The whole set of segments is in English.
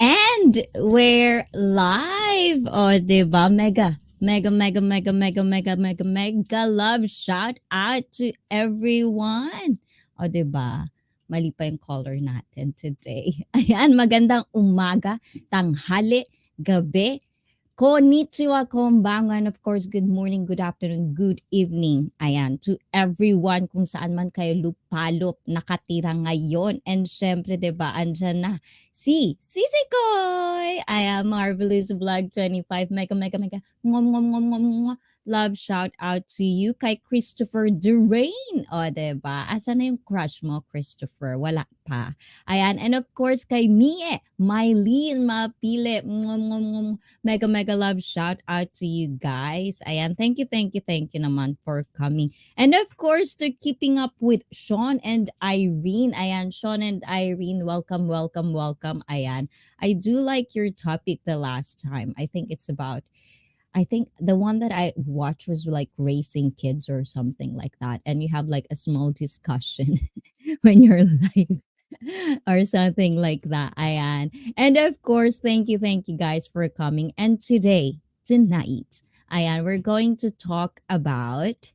And we're live. O, diba? Mega love shout out to everyone. O, diba? Mali pa yung color natin today. Ayan, magandang umaga, tanghali, gabi, konnichiwa, konbanwa, and of course, good morning, good afternoon, good evening. Ayan, to everyone kung saan man kayo lupalop nakatira ngayon. And syempre, diba, andyan na si Sisi Koy! Ayan, Marvelous Vlog 25. Mega. Love shout out to you kay Christopher Durain. O, diba? Asa na yung crush mo, Christopher? Wala pa. Ayan, and of course, kay Mie, Mylene Mapile. Mega love shout out to you guys. Ayan, thank you naman for coming. And of course, to keeping up with Sean and Irene. Ayan, Sean and Irene, welcome. Ayan, I do like your topic the last time. I think the one that I watched was like raising kids or something like that. And you have like a small discussion when you're live or something like that. Ayan. And of course, thank you guys for coming. And tonight, ayan, we're going to talk about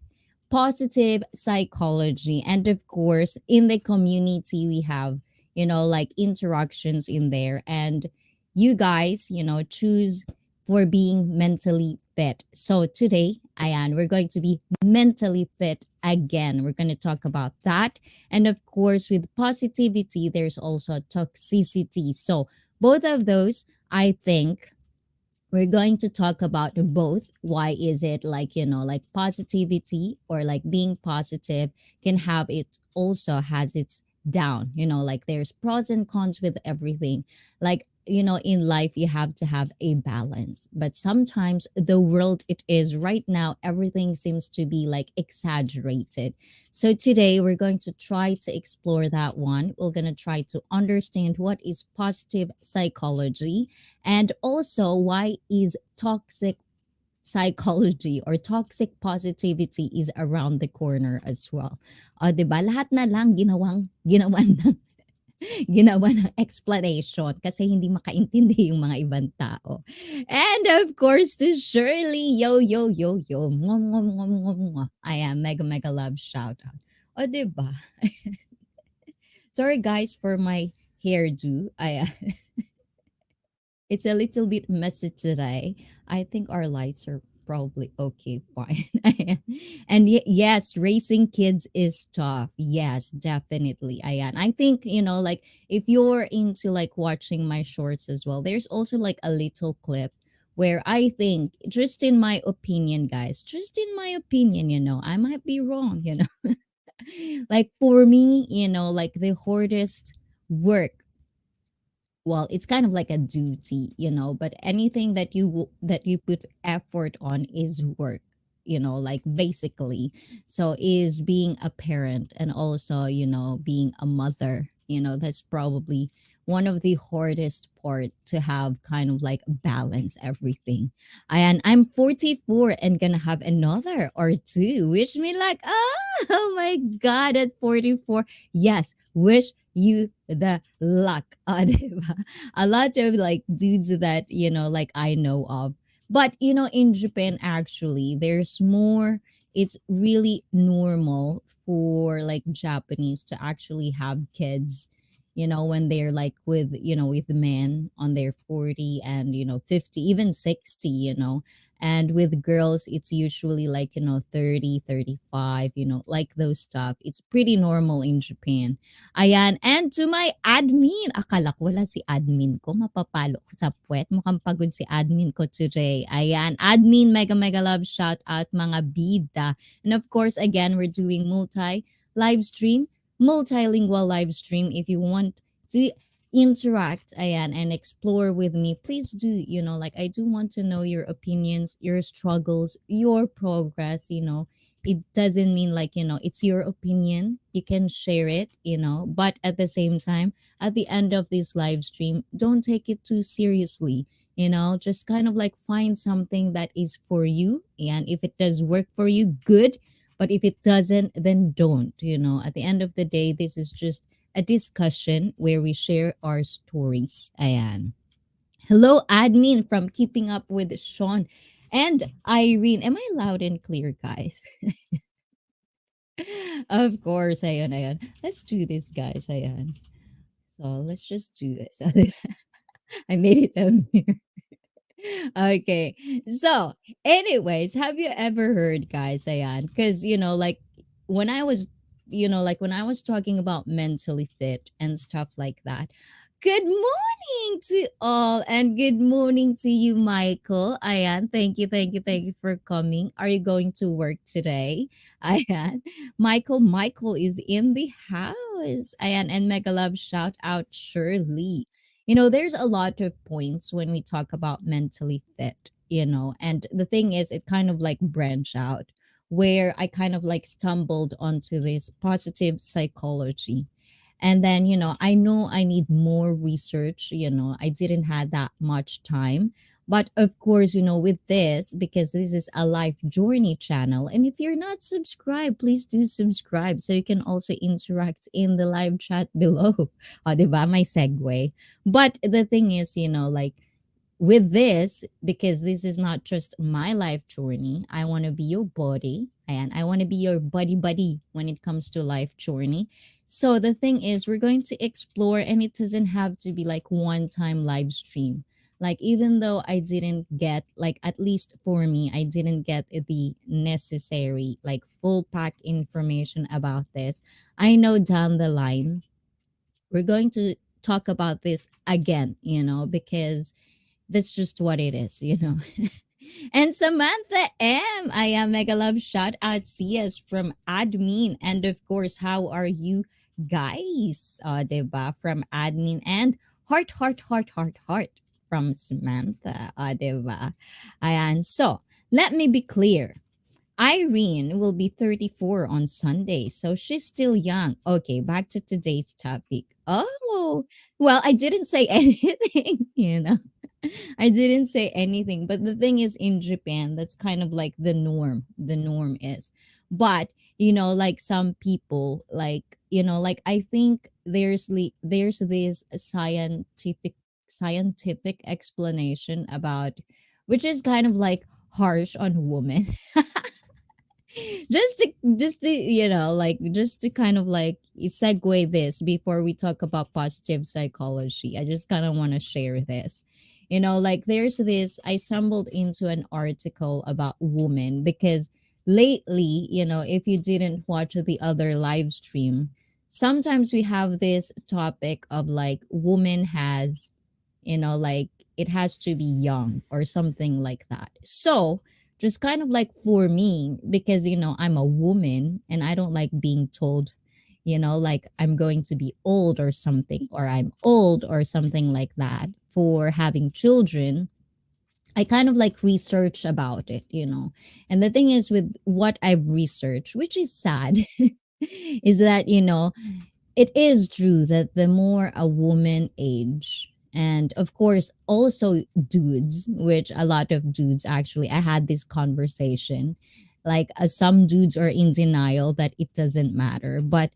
positive psychology. And of course, in the community, we have, like interactions in there. And you guys, choose for being mentally fit. So today, ayan, we're going to be mentally fit again. We're going to talk about that. And of course, with positivity, there's also toxicity. So both of those, I think, we're going to talk about both. Why is it like, like positivity or like being positive can have it also has its down, like there's pros and cons with everything. Like, in life, you have to have a balance. But sometimes the world it is right now, everything seems to be like exaggerated. So today we're going to try to explore that one. We're going to try to understand what is positive psychology and also why is toxic psychology or toxic positivity is around the corner as well. O, 'di ba? Lahat na lang ginawan ng ginawa ng explanation kasi hindi makaintindi yung mga ibang tao. And of course, to Shirley, yo. Mwah, mwah, mwah, mwah, mwah. Ayan, mega love shout out. O, 'di ba? Sorry guys for my hairdo. Ayan. It's a little bit messy today. I think our lights are probably okay, fine. And yes, raising kids is tough. Yes, definitely. Ayan. I think, like if you're into like watching my shorts as well, there's also like a little clip where I think, just in my opinion, guys, just in my opinion, I might be wrong, like for me, like the hardest work, well, it's kind of like a duty, but anything that you put effort on is work, like basically. So is being a parent and also, being a mother, that's probably one of the hardest part to have kind of like balance everything. And I'm 44 and gonna have another or two. Wish me like, oh my god, at 44. Yes, wish you the luck. Diba? A lot of like dudes that, like I know of. But, in Japan, actually, there's more, it's really normal for like Japanese to actually have kids, when they're like with, with men on their 40 and, 50, even 60, And with girls, it's usually like, 30, 35, like those stuff. It's pretty normal in Japan. Ayan. And to my admin, akala ko wala si admin ko. Mapapalo ko sa puwet. Mukhang pagod si admin ko today. Ayan. Admin, mega, mega love shout out mga bida. And of course, again, we're doing live stream, multilingual live stream. If you want to interact, ayan, and explore with me, please do, like I do want to know your opinions, your struggles, your progress. It doesn't mean like, it's your opinion, you can share it, but at the same time, at the end of this live stream, don't take it too seriously. Just kind of like find something that is for you, and if it does work for you, good. But if it doesn't, then don't. At the end of the day, this is just a discussion where we share our stories. Ayan. Hello, admin from Keeping Up with Sean and Irene. Am I loud and clear, guys? Of course, ayan, ayan. Let's do this, guys. Ayan. So let's just do this. I made it down here. Okay. So, anyways, have you ever heard, guys, ayan? Because, when I was, when I was talking about mentally fit and stuff like that. Good morning to all, and good morning to you, Michael. Ayan, thank you for coming. Are you going to work today? Ayan, Michael is in the house. Ayan, and mega love shout out Shirley. There's a lot of points when we talk about mentally fit, and the thing is, it kind of like branch out where I kind of like stumbled onto this positive psychology. And then, I know I need more research. I didn't have that much time. But of course, with this, because this is a life journey channel, and if you're not subscribed, please do subscribe so you can also interact in the live chat below. O, diba? May segue. But the thing is, like, with this, because this is not just my life journey, I want to be your body, and I want to be your buddy when it comes to life journey. So the thing is, we're going to explore, and it doesn't have to be like one time live stream. Like, even though I didn't get, like, at least for me, I didn't get the necessary, like, full pack information about this, I know down the line we're going to talk about this again, because that's just what it is. And Samantha M, I am mega love shout out CS from admin. And of course, how are you guys? Diba? From admin, and heart from Samantha. Diba? Ayan. So, let me be clear. Irene will be 34 on Sunday, so she's still young. Okay, back to today's topic. Oh, well, I didn't say anything. I didn't say anything, but the thing is, in Japan, that's kind of like the norm. The norm is. But, like some people, like I think there's this scientific explanation about, which is kind of like harsh on women. Just to kind of like segue this before we talk about positive psychology, I just kind of want to share this. Like, there's this, I stumbled into an article about women because lately, if you didn't watch the other live stream, sometimes we have this topic of like woman has, like, it has to be young or something like that. So, just kind of like for me, because, I'm a woman and I don't like being told, like I'm going to be old or something, or I'm old or something like that for having children. I kind of like research about it. And the thing is, with what I've researched, which is sad, is that, it is true that the more a woman age, and of course also dudes, which a lot of dudes, actually, I had this conversation, like, some dudes are in denial that it doesn't matter, but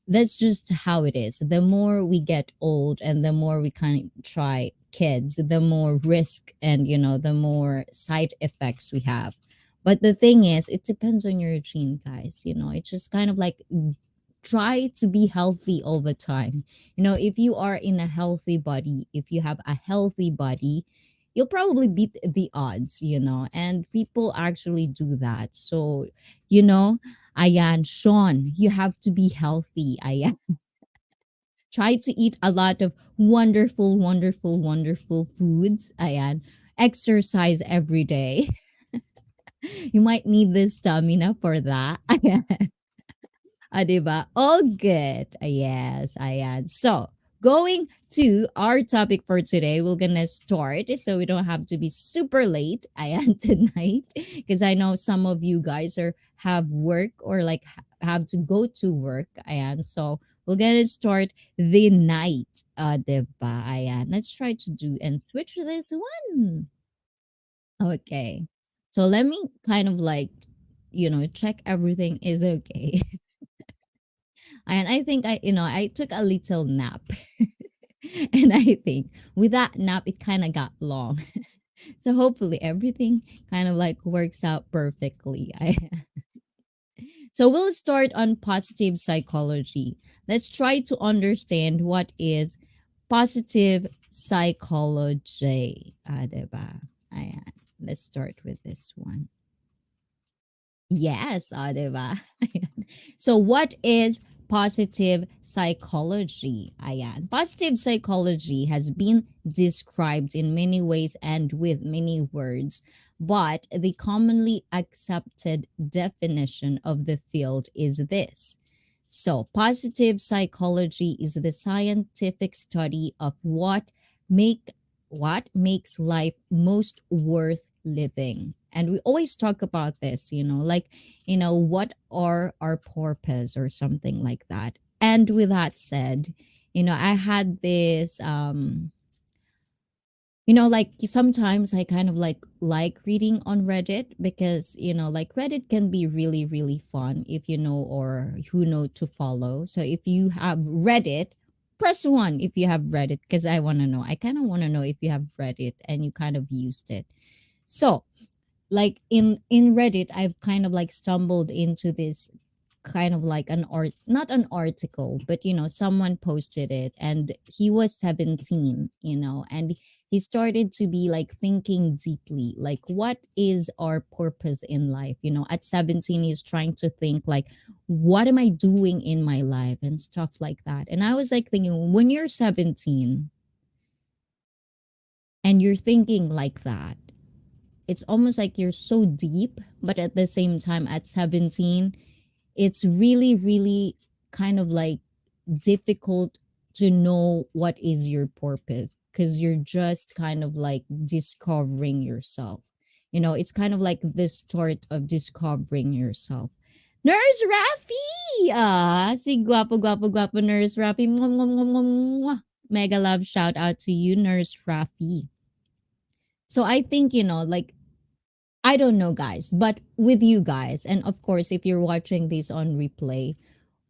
that's just how it is. The more we get old and the more we kind of try kids, the more risk and, the more side effects we have. But the thing is, it depends on your gene, guys. It's just kind of like, try to be healthy all the time. If you are in a healthy body, if you have a healthy body, you'll probably beat the odds, and people actually do that. So, you know, ayan, Sean, you have to be healthy. Ayan, try to eat a lot of wonderful, wonderful, wonderful foods. Ayan, exercise every day. You might need this stamina for that. Ayan. Diba? All good. Yes, ayan. So, going to our topic for today, we're gonna start so we don't have to be super late, ayan, tonight. Because I know some of you guys have work or like have to go to work, ayan. So, we're gonna start the night, diba? Ayan. Let's try to do and switch this one. Okay. So, let me kind of like, check everything is okay. And I think I took a little nap. And I think with that nap, it kind of got long. So hopefully everything kind of like works out perfectly. So we'll start on positive psychology. Let's try to understand what is positive psychology. Diba? Ayan. Let's start with this one. Yes, 'di ba? Ayan. So what is positive psychology? Ayan. Positive psychology has been described in many ways and with many words, but the commonly accepted definition of the field is this. So, positive psychology is the scientific study of make what makes life most worth living. And we always talk about this, like, what are our purpose or something like that. And with that said, I had this like sometimes I kind of like reading on Reddit because like Reddit can be really really fun if you know or who know to follow. So if you have Reddit, press 1 if you have Reddit because I want to know. I kind of want to know if you have Reddit and you kind of used it. So like in Reddit, I've kind of like stumbled into this kind of like an art, not an article, but someone posted it and he was 17, and he started to be like thinking deeply, like what is our purpose in life? At 17 he's trying to think like what am I doing in my life and stuff like that. And I was like thinking, when you're 17 and you're thinking like that, it's almost like you're so deep, but at the same time at 17 it's really really kind of like difficult to know what is your purpose because you're just kind of like discovering yourself. It's kind of like the start of discovering yourself. Nurse Rafi! Si guapo, guapo, guapo Nurse Rafi. Mwah, mwah, mwah, mwah, mwah. Mega love shout out to you, Nurse Rafi. So I think, like I don't know, guys, but with you guys, and of course, if you're watching this on replay,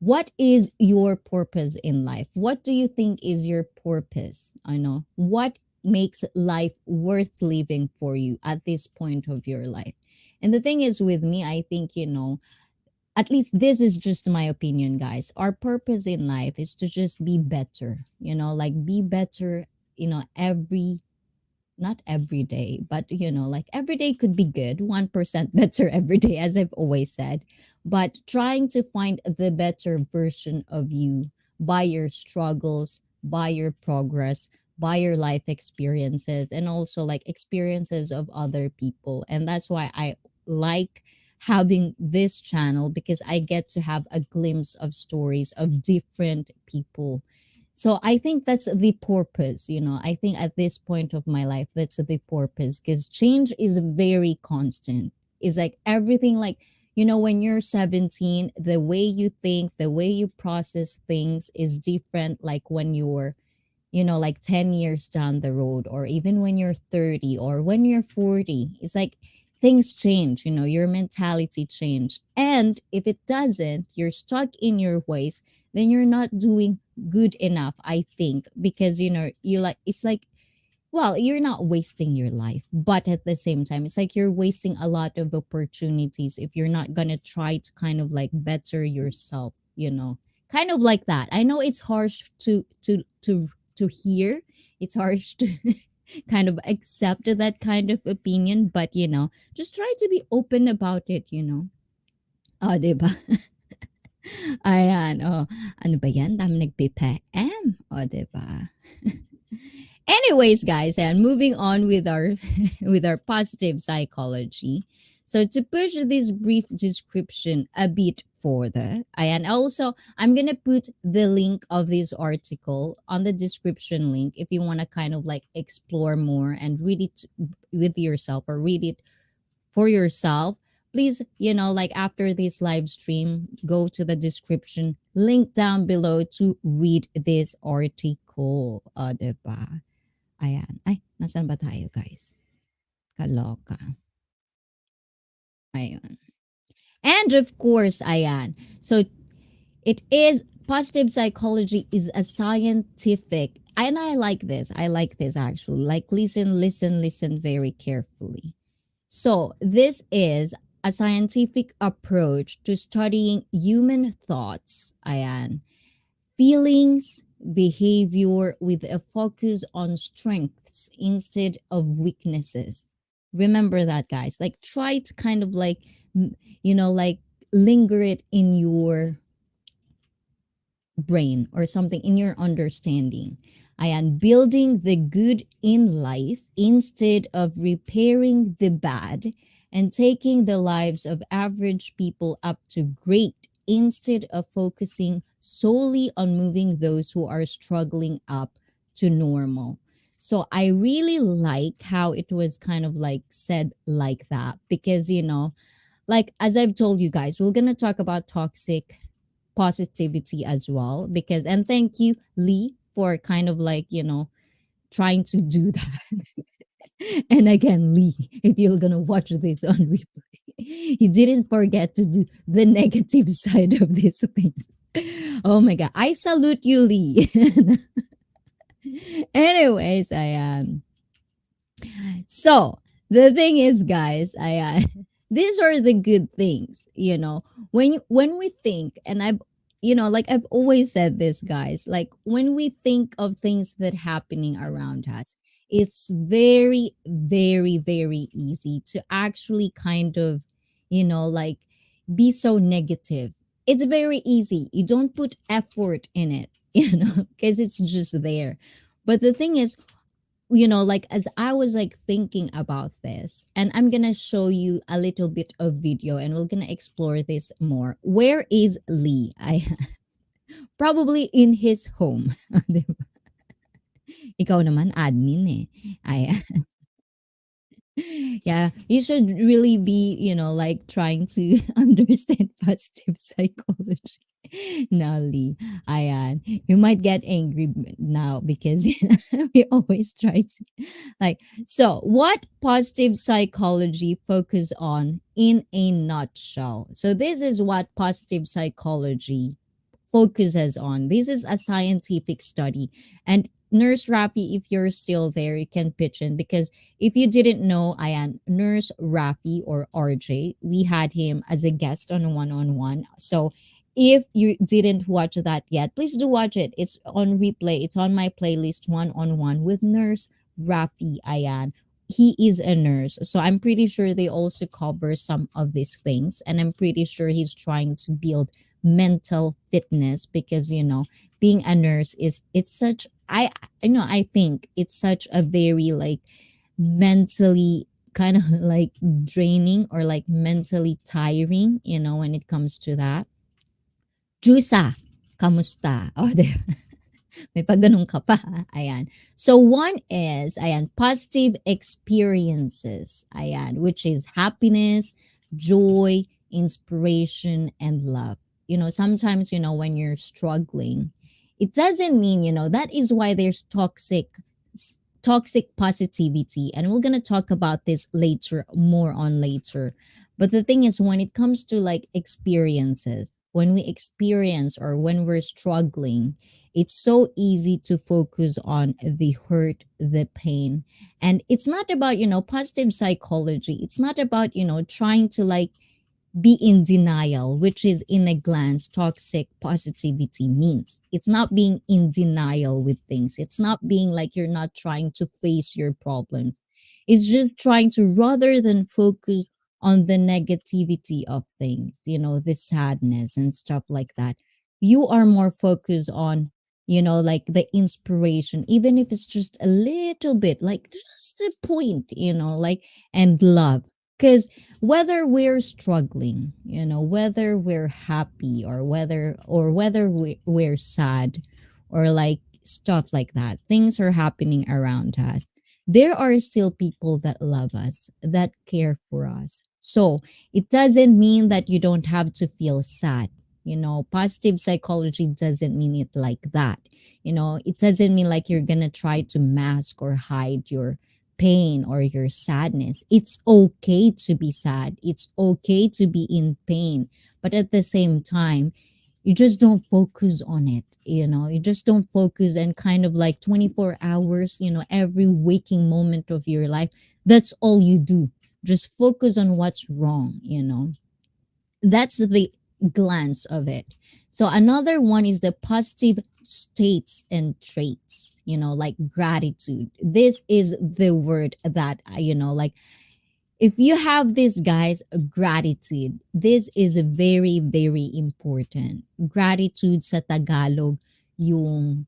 what is your purpose in life? What do you think is your purpose? I know. What makes life worth living for you at this point of your life? And the thing is, with me, I think, at least this is just my opinion, guys. Our purpose in life is to just be better, like be better, every not every day, but like every day could be good, 1% better every day, as I've always said. But trying to find the better version of you by your struggles, by your progress, by your life experiences, and also like experiences of other people. And that's why I like having this channel because I get to have a glimpse of stories of different people. So I think that's the purpose. I think at this point of my life, that's the purpose because change is very constant. It's like everything, like, when you're 17, the way you think, the way you process things is different. Like when you're, like 10 years down the road, or even when you're 30 or when you're 40, it's like things change, your mentality change. And if it doesn't, you're stuck in your ways, then you're not doing good enough, I think, because, you like, it's like, well, you're not wasting your life, but at the same time, it's like you're wasting a lot of opportunities if you're not gonna try to kind of like better yourself, kind of like that. I know it's harsh to hear. It's harsh to kind of accept that kind of opinion, but just try to be open about it. Oh, 'di ba? Ayan, oh. Ano ba 'yan? Dami nagpi-PM. Oh, 'di ba? Anyways, guys, and moving on with our with our positive psychology. So to push this brief description a bit further, and also I'm gonna put the link of this article on the description link if you want to kind of like explore more and read it with yourself or read it for yourself. Please, like after this live stream, go to the description link down below to read this article. Diba? Ayan. Ay, nasan ba tayo, guys? Kaloka. Ayun. And of course, ayan. So it is positive psychology is a scientific, and I like this. I like this actually. Like listen very carefully. So this is a scientific approach to studying human thoughts, ayan, feelings, behavior with a focus on strengths instead of weaknesses. Remember that, guys. Like, try to kind of like, like linger it in your brain or something in your understanding. Ayan, building the good in life instead of repairing the bad and taking the lives of average people up to great instead of focusing solely on moving those who are struggling up to normal. So I really like how it was kind of like said like that because, like as I've told you guys, we're going to talk about toxic positivity as well because and thank you Lee for kind of like trying to do that. And again, Lee, if you're gonna watch this on replay, you didn't forget to do the negative side of these things. Oh my god, I salute you, Lee. Anyways, so the thing is, guys, these are the good things, when we think, and like I've always said this, guys, like when we think of things that happening around us, it's very, very, very easy to actually kind of, like be so negative. It's very easy. You don't put effort in it, because it's just there. But the thing is, like as I was like thinking about this, and I'm gonna show you a little bit of video and we're gonna explore this more. Where is Lee? I probably in his home. Di ba? Ikaw naman admin eh. Ay, yeah, you should really be, like trying to understand positive psychology. Nali, ayan. You might get angry now because we always try to like. So, what positive psychology focus on in a nutshell? So, this is what positive psychology focuses on. This is a scientific study. And Nurse Rafi, if you're still there, you can pitch in because if you didn't know, Ayan, Nurse Rafi or RJ, we had him as a guest on a one-on-one. So if you didn't watch that yet, please do watch it. It's on replay. It's on my playlist one-on-one with Nurse Rafi Ayan. He is a nurse. So I'm pretty sure they also cover some of these things. And I'm pretty sure he's trying to build mental fitness because being a nurse is it's such I think it's such a very like mentally kind of like draining or like mentally tiring when it comes to that. Jusa, kamusta? Oh, may pagganong ka pa. Ayan. So one is, ayan, positive experiences. Ayan, which is happiness, joy, inspiration, and love. Sometimes, when you're struggling, it doesn't mean, that is why there's toxic positivity. And we're going to talk about this later, more on later. But the thing is, when it comes to like experiences, when we experience or when we're struggling, it's so easy to focus on the hurt, the pain. And it's not about, positive psychology. It's not about, trying to like be in denial, which is in a glance toxic positivity means. It's not being in denial with things. It's not being like you're not trying to face your problems. It's just trying to, rather than focus on the negativity of things, the sadness and stuff like that, you are more focused on, like the inspiration, even if it's just a little bit, like just a point, like, and love. Because whether we're struggling, whether we're happy, or whether we're sad, or like stuff like that, things are happening around us, there are still people that love us, that care for us. So it doesn't mean that you don't have to feel sad. Positive psychology doesn't mean it like that. It doesn't mean like you're gonna try to mask or hide your pain or your sadness. It's okay to be sad. It's okay to be in pain. But at the same time, you just don't focus on it. You just don't focus, and kind of like 24 hours, every waking moment of your life, that's all you do. Just focus on what's wrong. That's the glance of it. So another one is the positive states and traits, like gratitude. This is the word that, like, if you have this, guys, gratitude, this is very, very important. Gratitude sa Tagalog, yung,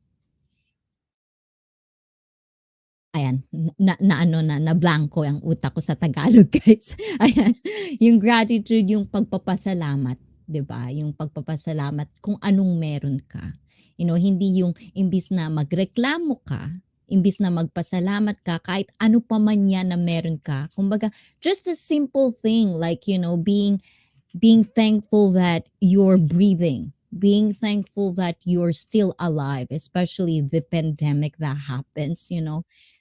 ayan, na blanco ang utak ko sa Tagalog, guys. Ayan, yung gratitude, yung pagpapasalamat, 'di ba? Yung pagpapasalamat kung anong meron ka. Hindi yung imbis na magreklamo ka, imbis na magpasalamat ka kahit ano pa man yan na meron ka. Kumbaga, just a simple thing like, being thankful that you're breathing, being thankful that you're still alive, especially the pandemic that happens,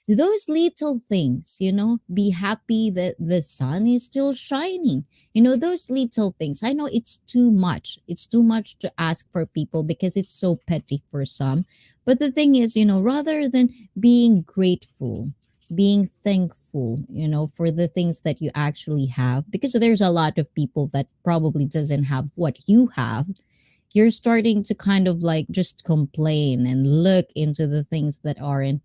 those little things, be happy that the sun is still shining, those little things. I know it's too much. It's too much to ask for people because it's so petty for some. But the thing is, rather than being grateful, being thankful, for the things that you actually have, because there's a lot of people that probably doesn't have what you have, you're starting to kind of like just complain and look into the things that aren't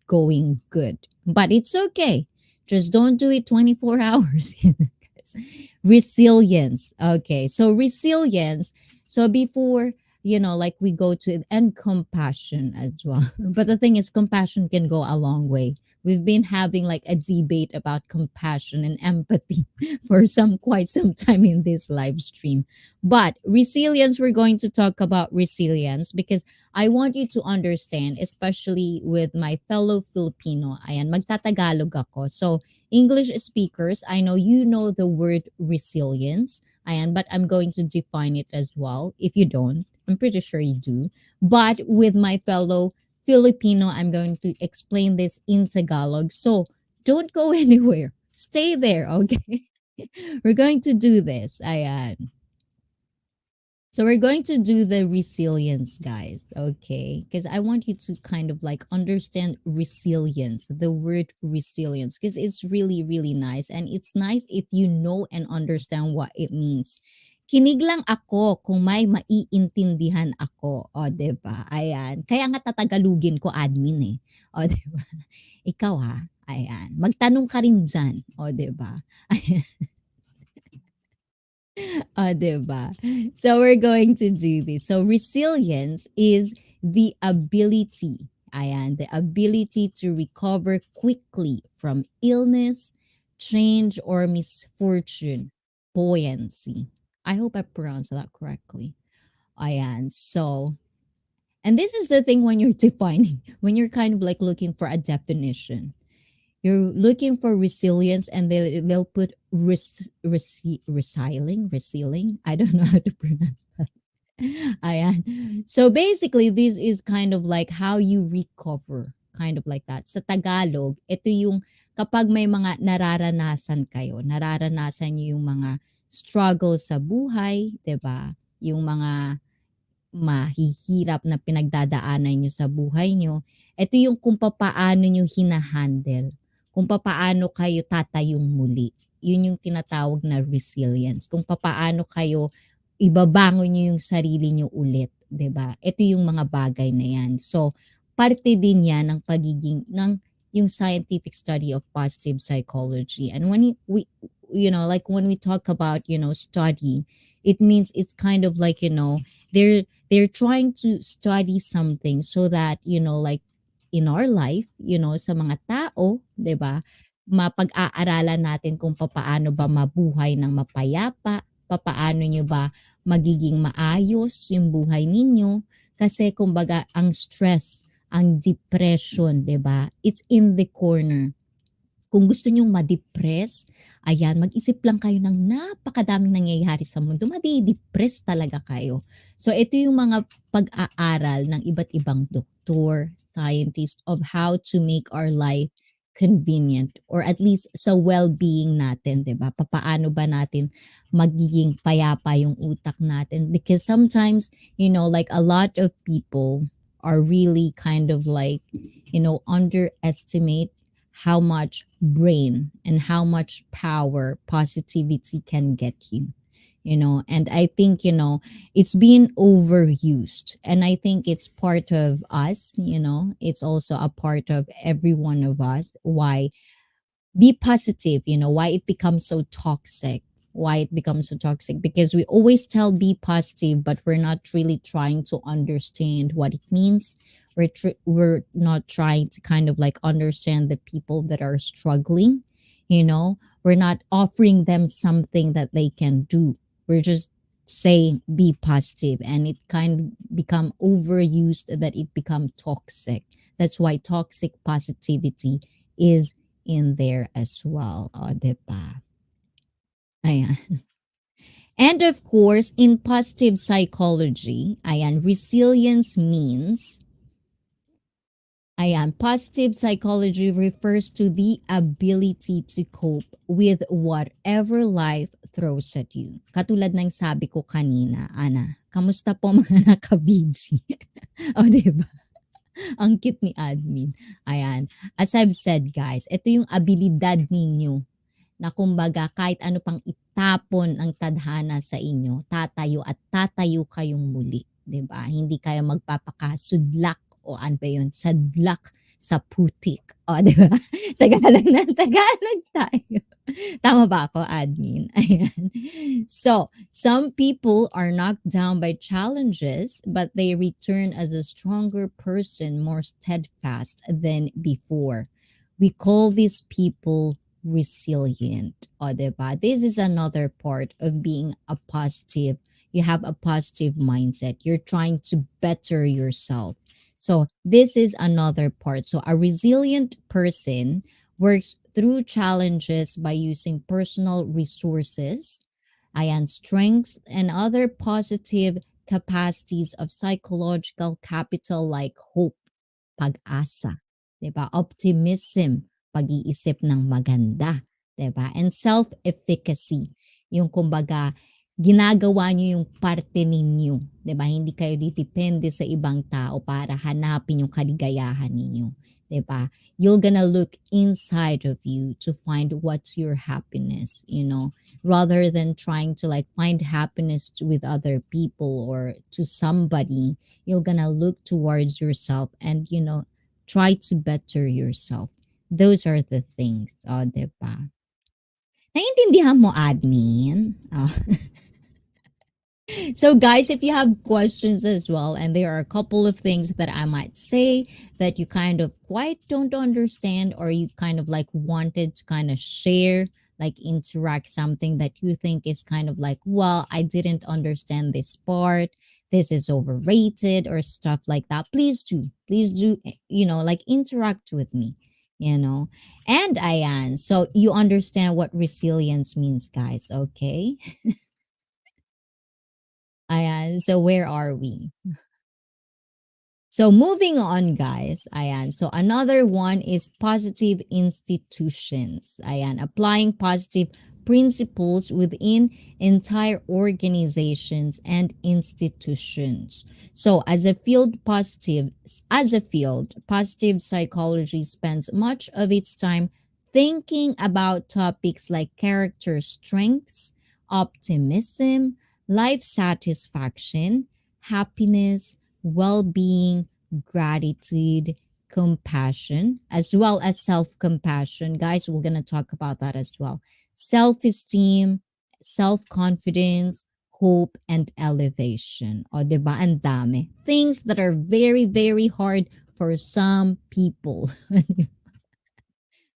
going good. But it's okay. Just don't do it 24 hours. Guys. Resilience. Okay. So resilience. So before, like we go to, and compassion as well. But the thing is, compassion can go a long way. We've been having like a debate about compassion and empathy for quite some time in this live stream. But resilience, we're going to talk about resilience because I want you to understand, especially with my fellow Filipino. Ayan, magtatagalog ako. So, English speakers, I know you know the word resilience. Ayan, but I'm going to define it as well. If you don't, I'm pretty sure you do. But with my fellow Filipino, I'm going to explain this in Tagalog. So, don't go anywhere. Stay there, okay? We're going to do this. Ayan. So we're going to do the resilience, guys, okay? Because I want you to kind of like understand resilience, the word resilience, because it's really, really nice. And it's nice if you know and understand what it means. Kinig lang ako kung may maiintindihan ako. O, diba? Ayan. Kaya nga tatagalugin ko admin eh. O, diba? Ikaw ha. Ayan. Magtanong ka rin dyan. O, diba? Ayan. Diba? So we're going to do this. So resilience is the ability, ayan, the ability to recover quickly from illness, change, or misfortune. Buoyancy. I hope I pronounced that correctly. Ayan. So, and this is the thing when you're defining, when you're kind of like looking for a definition, you're looking for resilience, and they'll put resealing. I don't know how to pronounce that. Ayan. So basically, this is kind of like how you recover, kind of like that. Sa Tagalog, ito yung kapag may mga nararanasan niyo yung mga struggles sa buhay, 'di ba? Yung mga mahihirap na pinagdadaanan nyo sa buhay nyo, ito yung kung papaano nyo hinahandle, kung papaano kayo tatayong muli. yun yung tinatawag na resilience. Kung papaano kayo ibabangon niyo yung sarili niyo ulit, 'di ba? Ito yung mga bagay na yan. So, parte din yan ng pagiging ng yung scientific study of positive psychology. And we like when we talk about, study, it means it's kind of like, they're trying to study something so that, like in our life, sa mga tao, 'di ba? Mapag-aaralan natin kung papaano ba mabuhay ng mapayapa, papaano nyo ba magiging maayos yung buhay ninyo. Kasi kumbaga ang stress, ang depression, 'di ba? It's in the corner. Kung gusto niyong ma-depress, ayan, mag-isip lang kayo ng napakadaming nangyayari sa mundo, madi-depress talaga kayo. So ito yung mga pag-aaral ng iba't ibang doktor, scientists of how to make our life convenient or at least sa well-being natin, 'di ba? Papaano ba natin magiging payapa yung utak natin? Because sometimes, like a lot of people are really kind of like, underestimate how much brain and how much power positivity can get you. And I think, it's being overused, and I think it's part of us. It's also a part of every one of us. Why be positive, why it becomes so toxic, because we always tell be positive, but we're not really trying to understand what it means. We're not trying to kind of like understand the people that are struggling. We're not offering them something that they can do. We're just saying be positive, and it kind of become overused that it become toxic. That's why toxic positivity is in there as well, o 'di ba? Ayan. And of course, in positive psychology, ayan, resilience means, positive psychology refers to the ability to cope with whatever life throws at you. Katulad ng sabi ko kanina, Ana, kamusta po mga naka-BG? O, 'di ba? Ang cute ni admin. Ayan. As I've said, guys, ito yung abilidad ninyo na kumbaga kahit ano pang itapon ang tadhana sa inyo, tatayo at tatayo kayong muli, 'di ba? Hindi kayo magpapakasudlak o ano ba 'yun, sadlak sa putik. O, 'di ba? Tagalog na Tagalog tayo. Tama ba ako, admin? Ayan. So, some people are knocked down by challenges, but they return as a stronger person, more steadfast than before. We call these people resilient. O, diba? This is another part of being a positive. You have a positive mindset. You're trying to better yourself. So, this is another part. So, a resilient person works through challenges by using personal resources, ayan, strengths, and other positive capacities of psychological capital like hope, pag-asa, 'di ba? Optimism, pag-iisip ng maganda, 'di ba? And self-efficacy, yung kumbaga ginagawa niyo yung parte ninyo, 'di ba? Hindi kayo didepende sa ibang tao para hanapin yung kaligayahan ninyo, 'di ba? You're gonna look inside of you to find what's your happiness, rather than trying to like find happiness with other people or to somebody. You're gonna look towards yourself and try to better yourself. Those are the things, oh, 'di ba? Naiintindihan mo, admin? Oh. So, guys, if you have questions as well, and there are a couple of things that I might say that you kind of quite don't understand, or you kind of like wanted to kind of share, like interact something that you think is kind of like, well, I didn't understand this part, this is overrated, or stuff like that, please do, like interact with me. And Ayan, so you understand what resilience means, guys, okay? Ayan, so where are we? So moving on, guys. Ayan. So another one is positive institutions. Ayan. Applying positive principles within entire organizations and institutions. So as a field, positive psychology spends much of its time thinking about topics like character strengths, optimism, life satisfaction, happiness, well being, gratitude, compassion, as well as self compassion. Guys, we're going to talk about that as well. Self esteem, self confidence, hope, and elevation. O, diba? Ang dami. Things that are very, very hard for some people.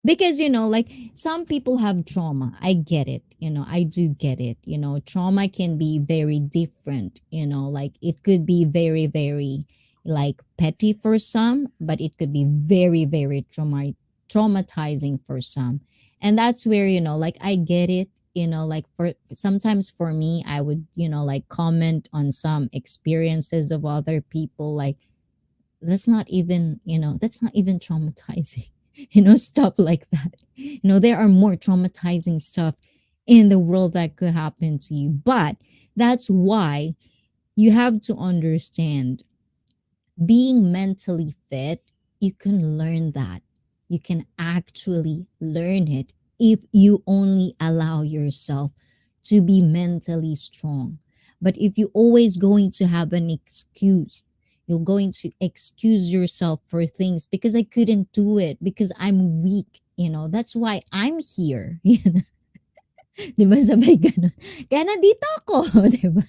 Because like some people have trauma. I get it. I do get it. Trauma can be very different. Like it could be very, very like petty for some, but it could be very, very traumatizing for some. And that's where like I get it. Like for sometimes for me, I would like comment on some experiences of other people, like that's not even traumatizing. Stuff like that. There are more traumatizing stuff in the world that could happen to you. But that's why you have to understand, being mentally fit, you can learn that. You can actually learn it if you only allow yourself to be mentally strong. But if you're always going to have an excuse, you're going to excuse yourself for things because I couldn't do it because I'm weak. That's why I'm here. Di ba sabay ganun? Kaya nandito ako, di ba?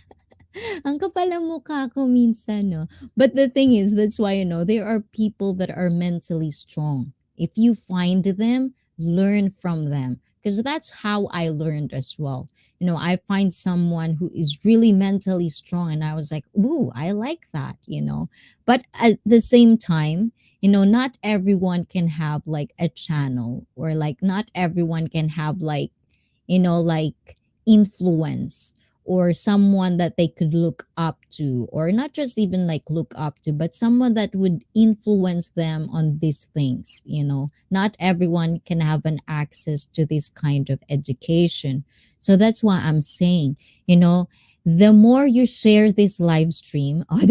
Ang kapal ng mukha ko minsan, no? But the thing is, that's why, there are people that are mentally strong. If you find them, learn from them. Because that's how I learned as well. I find someone who is really mentally strong, and I was like, ooh, I like that. But at the same time, not everyone can have like a channel, or like not everyone can have like influence, or someone that they could look up to, or not just even like look up to, but someone that would influence them on these things. Not everyone can have an access to this kind of education. So that's why I'm saying, the more you share this live stream, oh,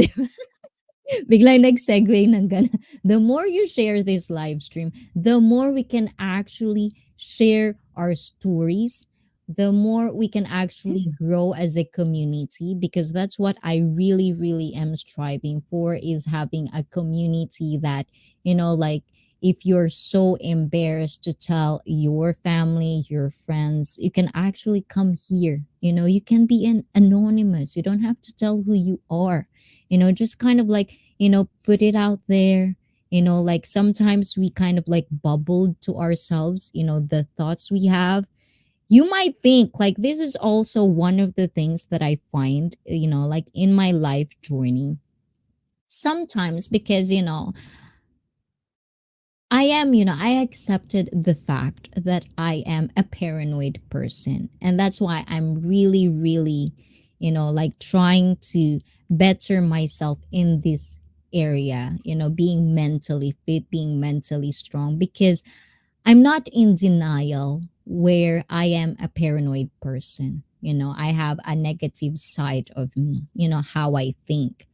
biglang nag-segue ng gana. The more you share this live stream, the more we can actually share our stories, the more we can actually grow as a community, because that's what I really, really am striving for, is having a community that, like, if you're so embarrassed to tell your family, your friends, you can actually come here. You can be an anonymous. You don't have to tell who you are. Just kind of like, put it out there. Like sometimes we kind of like bubbled to ourselves, the thoughts we have. You might think like this is also one of the things that I find, like in my life journey. Sometimes because, I accepted the fact that I am a paranoid person. And that's why I'm really, really, like trying to better myself in this area, being mentally fit, being mentally strong, because I'm not in denial where I am a paranoid person. I have a negative side of me, how I think.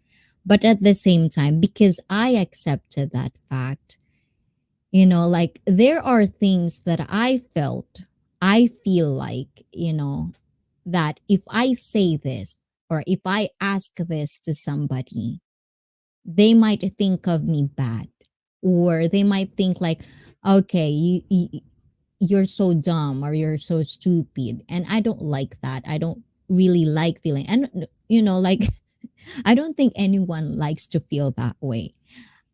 But at the same time, because I accepted that fact, like there are things that I feel like, that if I say this, or if I ask this to somebody, they might think of me bad, or they might think like, okay, you're so dumb, or you're so stupid. And I don't like that. I don't really like feeling, and like I don't think anyone likes to feel that way.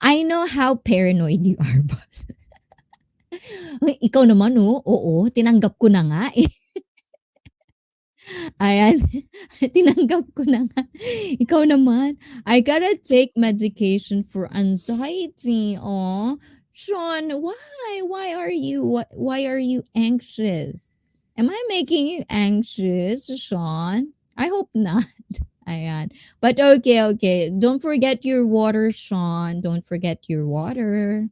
I know how paranoid you are, boss. Ikaw naman, oh, oo, tinanggap ko na nga eh. Ayan, tinanggap ko na nga. Ikaw naman, I gotta take medication for anxiety. Oh, Sean, why? Why are you anxious? Am I making you anxious, Sean? I hope not. Ayan. But okay, okay. Don't forget your water, Sean. Don't forget your water.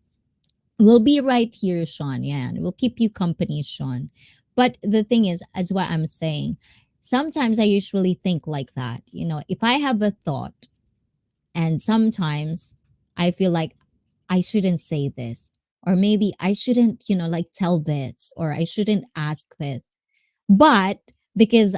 We'll be right here, Sean. Yeah, and we'll keep you company, Sean. But the thing is, as what I'm saying, sometimes I usually think like that. If I have a thought, and sometimes I feel like I shouldn't say this, or maybe I shouldn't, like tell this, or I shouldn't ask this. But because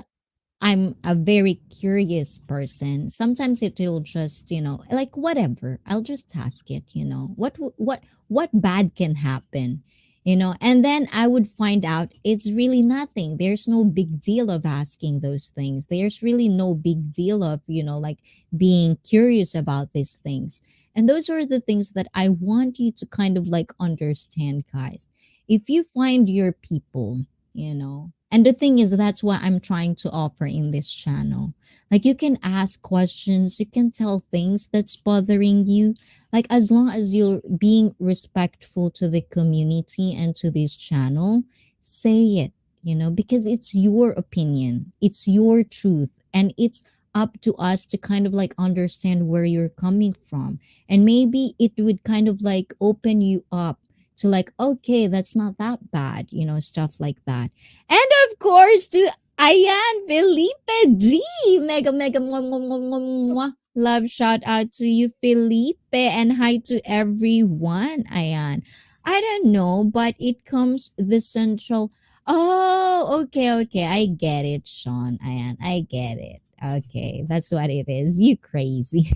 I'm a very curious person, sometimes it will just, like whatever. I'll just ask it, what bad can happen, and then I would find out it's really nothing. There's no big deal of asking those things. There's really no big deal of, like being curious about these things. And those are the things that I want you to kind of like understand, guys. If you find your people, and the thing is, that's what I'm trying to offer in this channel. Like, you can ask questions, you can tell things that's bothering you. Like, as long as you're being respectful to the community and to this channel, say it, because it's your opinion, it's your truth, and it's up to us to kind of like understand where you're coming from. And maybe it would kind of like open you up to like, okay, that's not that bad, stuff like that. And of course, to Ayan Felipe G. Mega, mega, mwah, mwah, mwah, mwah, mwah. Love shout out to you, Felipe. And hi to everyone, Ayan. I don't know, but it comes the central. Oh, okay, okay. I get it, Sean. Ayan, I get it. Okay, that's what it is. You crazy.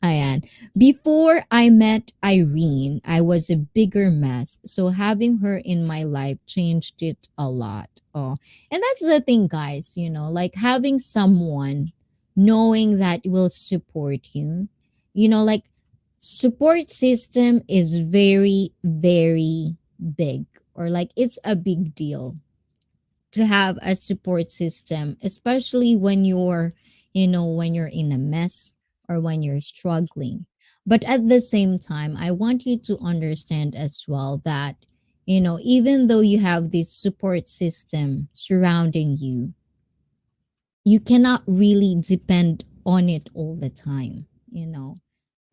Ayan. Before I met Irene, I was a bigger mess. So having her in my life changed it a lot. Oh, and that's the thing, guys, like having someone knowing that will support you, like support system is very, very big, or like it's a big deal to have a support system, especially when you're in a mess or when you're struggling. But at the same time, I want you to understand as well that, even though you have this support system surrounding you, you cannot really depend on it all the time,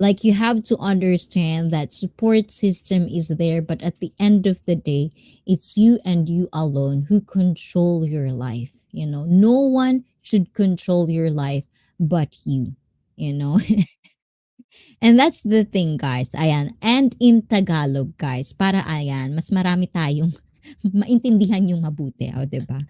like you have to understand that support system is there, but at the end of the day, it's you and you alone who control your life. No one should control your life but you, you know And that's the thing, guys. Ayan. And in Tagalog, guys, para ayan, mas marami tayong maintindihan yung mabuti, o, 'di ba?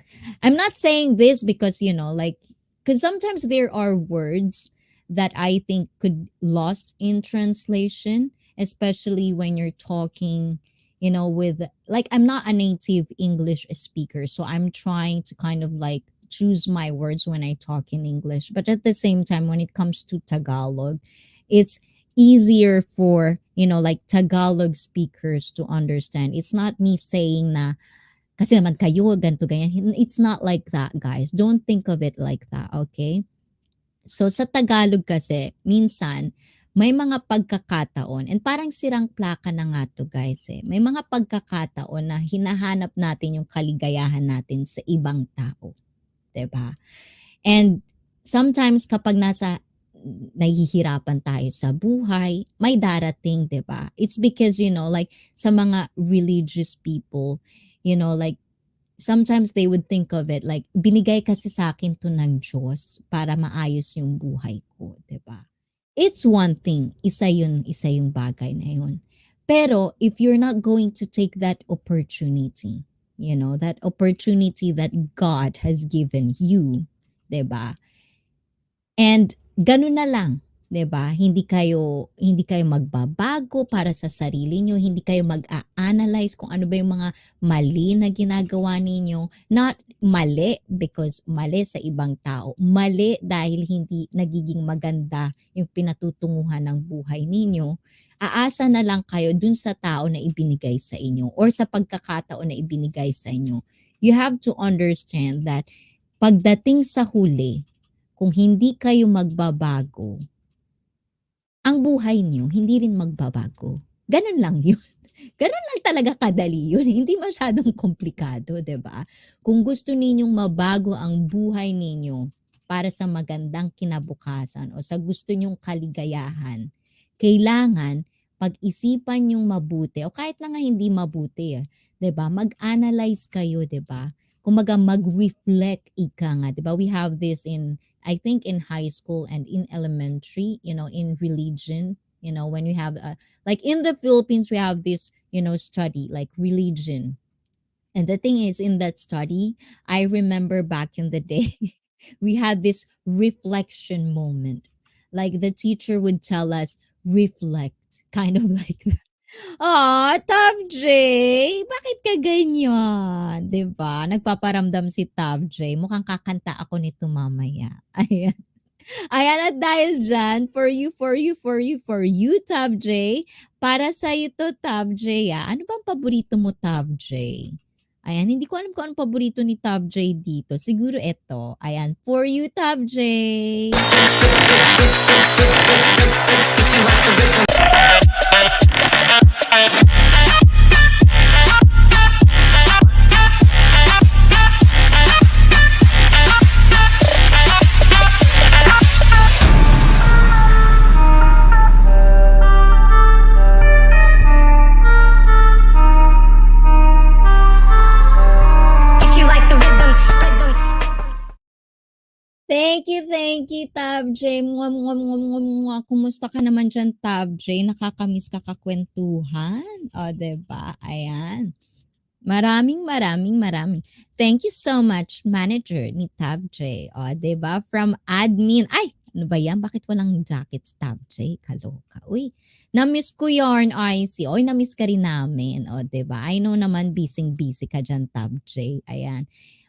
I'm not saying this because, like, because sometimes there are words that I think could lost in translation, especially when you're talking, with, like, I'm not a native English speaker, so I'm trying to kind of like choose my words when I talk in English. But at the same time, when it comes to Tagalog, it's easier for, like Tagalog speakers to understand. It's not me saying na kasi naman kayo ganto ganyan. It's not like that, guys. Don't think of it like that, okay? So sa Tagalog kasi minsan may mga pagkakataon, and parang sirang plaka na nga to, guys, eh. May mga pagkakataon na hinahanap natin yung kaligayahan natin sa ibang tao, 'di ba? And sometimes kapag nahihirapan tayo sa buhay, may darating, 'di ba? It's because, like sa mga religious people, like sometimes they would think of it like, binigay kasi sa akin to ng Diyos para maayos yung buhay ko, 'di ba? It's one thing, isa yung bagay na yun. Pero if you're not going to take that opportunity, that opportunity that God has given you, 'di ba? And ganun na lang, 'di ba? Hindi kayo magbabago para sa sarili niyo, hindi kayo mag-a-analyze kung ano ba yung mga mali na ginagawa ninyo. Not mali because mali sa ibang tao. Mali dahil hindi nagiging maganda yung pinatutunguhan ng buhay ninyo. Aasa na lang kayo dun sa tao na ibinigay sa inyo or sa pagkakataon na ibinigay sa inyo. You have to understand that pagdating sa huli, kung hindi kayo magbabago, ang buhay niyo hindi rin magbabago. Ganun lang yun. Ganun lang talaga kadali yun. Hindi masyadong komplikado, 'di ba? Kung gusto ninyong mabago ang buhay ninyo para sa magandang kinabukasan o sa gusto ninyong kaligayahan, kailangan pag-isipan yung mabuti o kahit na nga hindi mabuti, 'di ba? Mag-analyze kayo, 'di ba? Kumaga mag-reflect ika nga, 'di ba? We have this in, I think, in high school and in elementary, in religion. when you have like in the Philippines, we have this, study like religion. And the thing is, in that study, I remember back in the day, we had this reflection moment. Like the teacher would tell us, reflect, kind of like that. Aw, Top J, bakit ka ganyan? 'Di ba? Nagpaparamdam si Top J. Mukhang kakanta ako nito mamaya. Ayan. Ayan, at dahil dyan, for you, Tab J, para sa ito, Tab J, ano bang paborito mo, Tab J? Ayan, hindi ko alam kung anong paborito ni Tab J dito. Siguro ito. Ayan, for you, Tab J. If you like the rhythm, Thank you, Tab J. Mwah, mwah, mwah, mwah, mwah. Kumusta ka naman dyan, Tab J? Nakakamiss ka kakwentuhan. O, diba? Ayan. Maraming. Thank you so much, manager ni Tab J. O, 'di ba? From admin. Ay, ano ba yan? Bakit walang jackets, Tab J? Kaloka. Uy, na-miss ko yarn, ICEE. Oy, na-miss ka rin namin. O, 'di ba? I know naman busy ka dyan, Tab J. Ayan.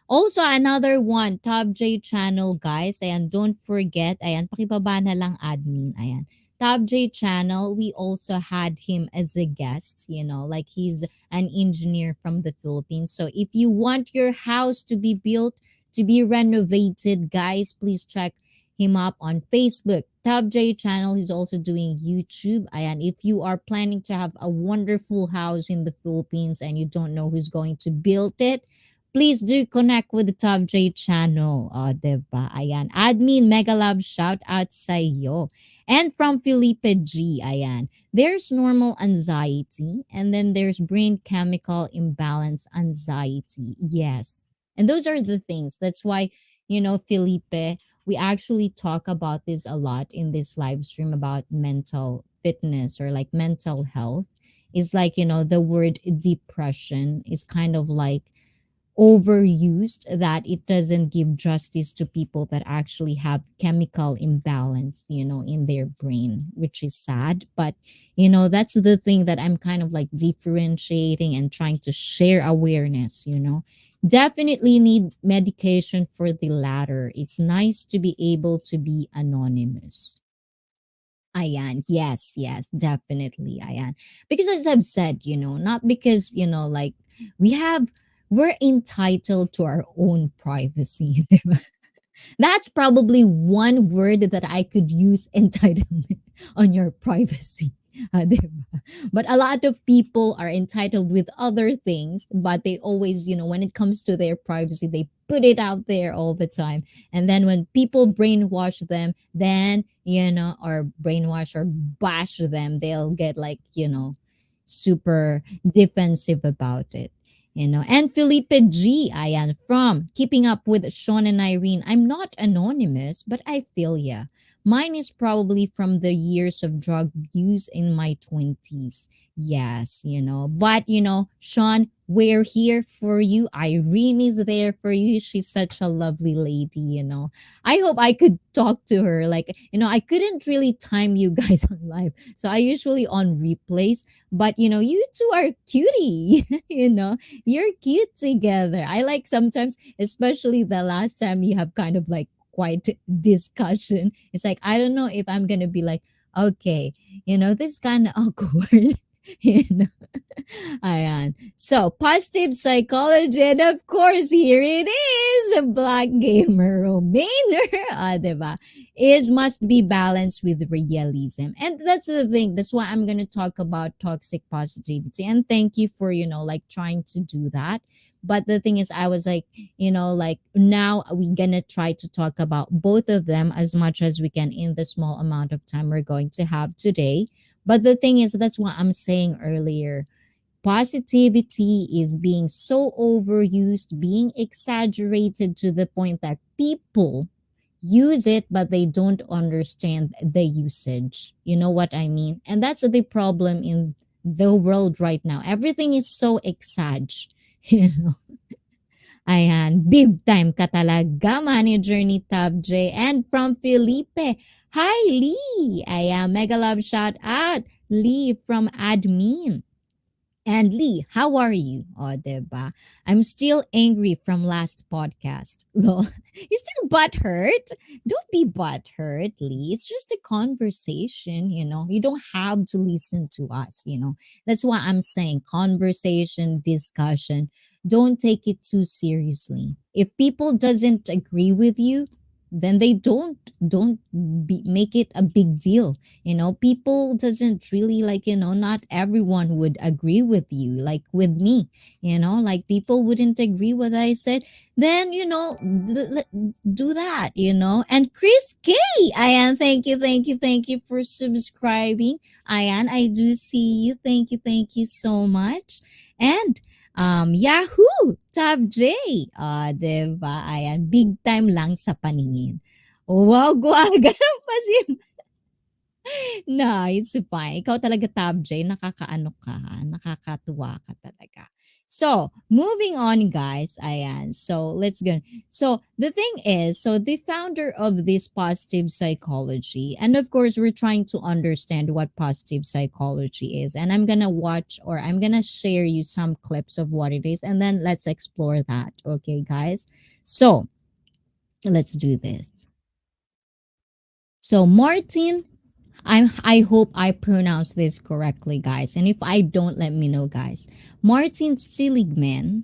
Also, another one, Tab J channel, guys. Ayan, don't forget. Ayan, pakibaba na lang admin. Ayan. Tab J channel, we also had him as a guest, like he's an engineer from the Philippines. So if you want your house to be built, to be renovated, guys, please check him up on Facebook. Tab J channel, he's also doing YouTube. And if you are planning to have a wonderful house in the Philippines and you don't know who's going to build it, please do connect with the Tab J channel. Diba? Ayan. Admin Mega Love, shout out sa iyo. And from Felipe G, ayan. There's normal anxiety and then there's brain chemical imbalance anxiety. Yes. And those are the things. That's why, Felipe, we actually talk about this a lot in this live stream about mental fitness or like mental health. Is like, the word depression is kind of like overused, that it doesn't give justice to people that actually have chemical imbalance, in their brain, which is sad. But, that's the thing that I'm kind of like differentiating and trying to share awareness. Definitely need medication for the latter. It's nice to be able to be anonymous. Ayan. Yes, definitely. Ayan. Because as I've said, not because, like we have, we're entitled to our own privacy. Diba? That's probably one word that I could use, entitlement on your privacy. Diba? But a lot of people are entitled with other things, but they always, when it comes to their privacy, they put it out there all the time. And then when people brainwash them, then, or brainwash or bash them, they'll get like, super defensive about it. And Felipe G, ayan, from Keeping Up with Sean and Irene. I'm not anonymous, but I feel ya. Mine is probably from the years of drug use in my 20s. Yes, But, Sean, we're here for you. Irene is there for you. She's such a lovely lady. I hope I could talk to her. Like, I couldn't really time you guys on live. So I usually on replays. But, you two are cutie. You're cute together. I like sometimes, especially the last time you have kind of like quite discussion. It's like, I don't know if I'm going to be like, okay, this is kind of awkward. you know Ayan. So, positive psychology. And of course, here it is. Black gamer Romainer. Diba? Is must be balanced with realism. And that's the thing. That's why I'm going to talk about toxic positivity. And thank you for, like trying to do that. But the thing is, I was like, like now we're going to try to talk about both of them as much as we can in the small amount of time we're going to have today. But the thing is, that's what I'm saying earlier. Positivity is being so overused, being exaggerated to the point that people, use it, but they don't understand the usage. You know what I mean? And that's the problem in the world right now. Everything is so exag. You know, ayan, big time ka talaga, manager ni Tab J. And from Felipe, hi Lee! Ayan, mega love shout out, Lee from admin. And Lee, how are you? Oh, diba? I'm still angry from last podcast. Lol. You still butthurt? Don't be butthurt, Lee. It's just a conversation, you know. You don't have to listen to us, you know. That's why I'm saying conversation, discussion. Don't take it too seriously. If people doesn't agree with you, then they don't make it a big deal. You know, people doesn't really like, you know, not everyone would agree with you, like with me, you know, like people wouldn't agree with what I said. Then, you know, do that, you know. And Chris K, Ayan, thank you for subscribing. Ayan, I do see you. Thank you so much. And Yahoo! Tab J. Diba? Ayan, big time lang sa paningin. Wow, guwaga ng pasim. Nice, fine. Ikaw talaga, Tab J, nakakaano ka, nakakatuwa ka talaga. So, moving on, guys. Ayan. So, let's go. So, the thing is, so the founder of this positive psychology, and of course, we're trying to understand what positive psychology is. And I'm going to watch or I'm going to share you some clips of what it is. And then let's explore that. Okay, guys? So, let's do this. So, Martin, I hope I pronounce this correctly, guys. And if I don't, let me know, guys. Martin Seligman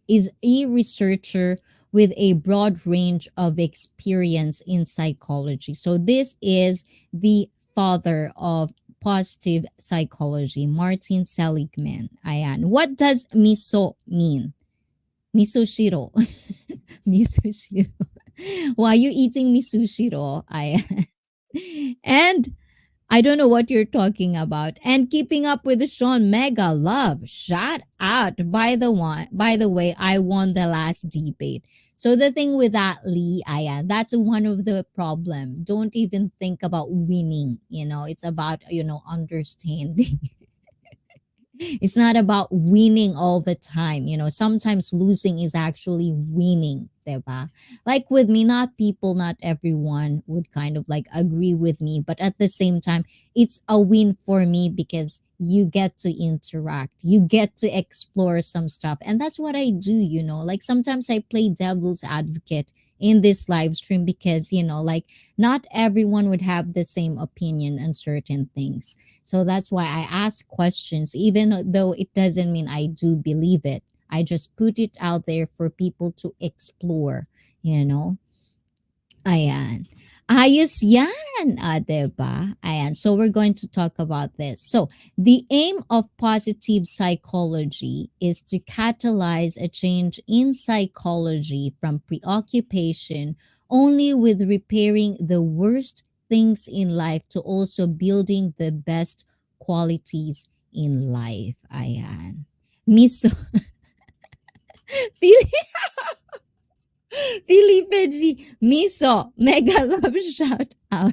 is a researcher with a broad range of experience in psychology. So this is the father of positive psychology, Martin Seligman. Ayan. What does miso mean? Misoshiro. Misoshiro. Why are you eating misushiro? Ayan. And I don't know what you're talking about. And keeping up with the Sean, mega love. Shout out. By the way, I won the last debate. So the thing with that, Lee, Aya, that's one of the problem. Don't even think about winning. You know, it's about, you know, understanding. It's not about winning all the time. You know, sometimes losing is actually winning, diba? Like with me, not people, not everyone would kind of like agree with me, but at the same time, it's a win for me because you get to interact, you get to explore some stuff. And that's what I do, you know. Like sometimes I play devil's advocate in this live stream because, you know, like not everyone would have the same opinion on certain things. So that's why I ask questions, even though it doesn't mean I do believe it. I just put it out there for people to explore, you know. Ayan. Ayos yan, diba? Ayan. So we're going to talk about this. So the aim of positive psychology is to catalyze a change in psychology from preoccupation only with repairing the worst things in life to also building the best qualities in life. Ayan. Miso. Felipe G. Miso. Mega love shout out.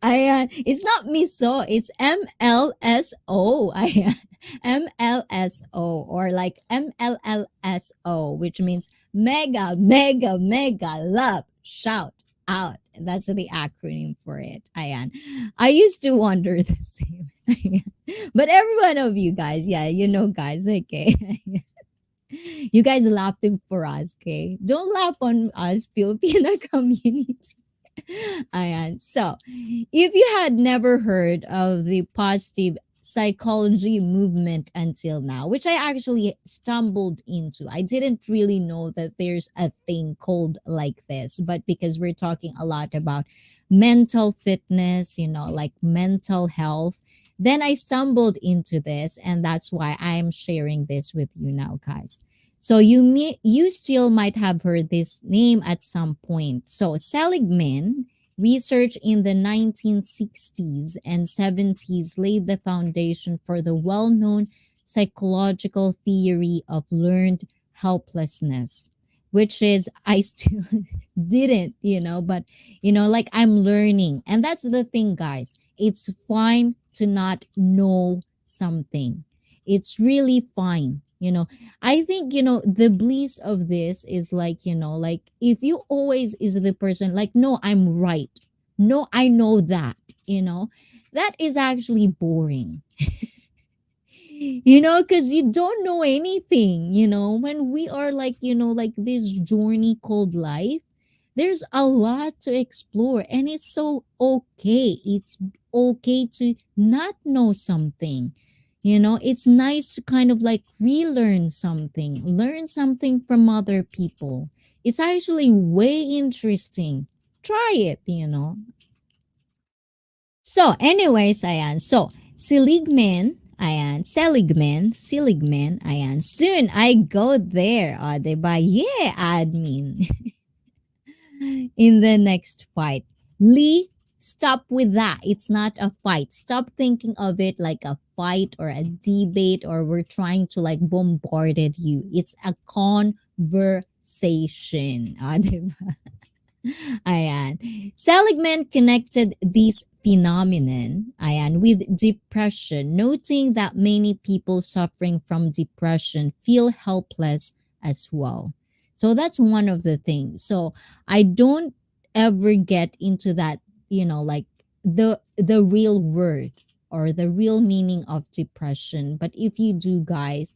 Ayan. It's not miso. It's MLSO. Ayan. MLSO or like MLLSO, which means mega love shout out. That's the acronym for it. Ayan. I used to wonder the same. Ayan. But every one of you guys, yeah, you know, guys, okay. You guys laughing for us, okay? Don't laugh on us, Filipino community. Ayan. So, if you had never heard of the positive psychology movement until now, which I actually stumbled into, I didn't really know that there's a thing called like this, but because we're talking a lot about mental fitness, you know, like mental health, then I stumbled into this, and that's why I'm sharing this with you now, guys. So you still might have heard this name at some point. So Seligman research in the 1960s and 70s laid the foundation for the well-known psychological theory of learned helplessness. which is I still didn't, but like I'm learning. And that's the thing, guys. It's fine to not know something. It's really fine. I think, the bliss of this is like, like if you always is the person like, no, I'm right. No, I know that, you know, that is actually boring. Because you don't know anything, when we are like, like this journey called life, there's a lot to explore, and it's so okay. It's okay to not know something. It's nice to kind of like relearn something, learn something from other people. It's actually way interesting. Try it, So, anyways, ayan. So, Seligman, ayan. Soon, I go there. O, diba? Yeah, admin. In the next fight. Lee, stop with that. It's not a fight. Stop thinking of it like a fight or a debate or we're trying to like bombarded you. It's a conversation. O, diba? Ayan. Seligman connected this phenomenon, ayan, with depression, noting that many people suffering from depression feel helpless as well. So that's one of the things. So I don't ever get into that, like the real word or the real meaning of depression. But if you do, guys,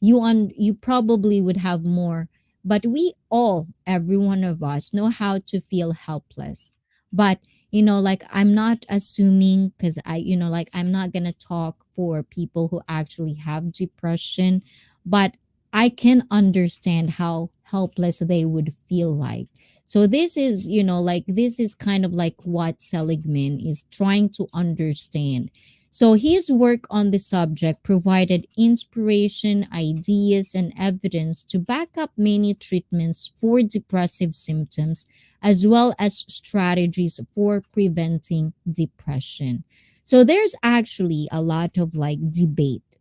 you probably would have more, but we all, every one of us, know how to feel helpless. But like I'm not assuming, because like I'm not gonna talk for people who actually have depression, but I can understand how helpless they would feel like. So this is, like this is kind of like what Seligman is trying to understand. So his work on the subject provided inspiration, ideas, and evidence to back up many treatments for depressive symptoms, as well as strategies for preventing depression. So there's actually a lot of like debate.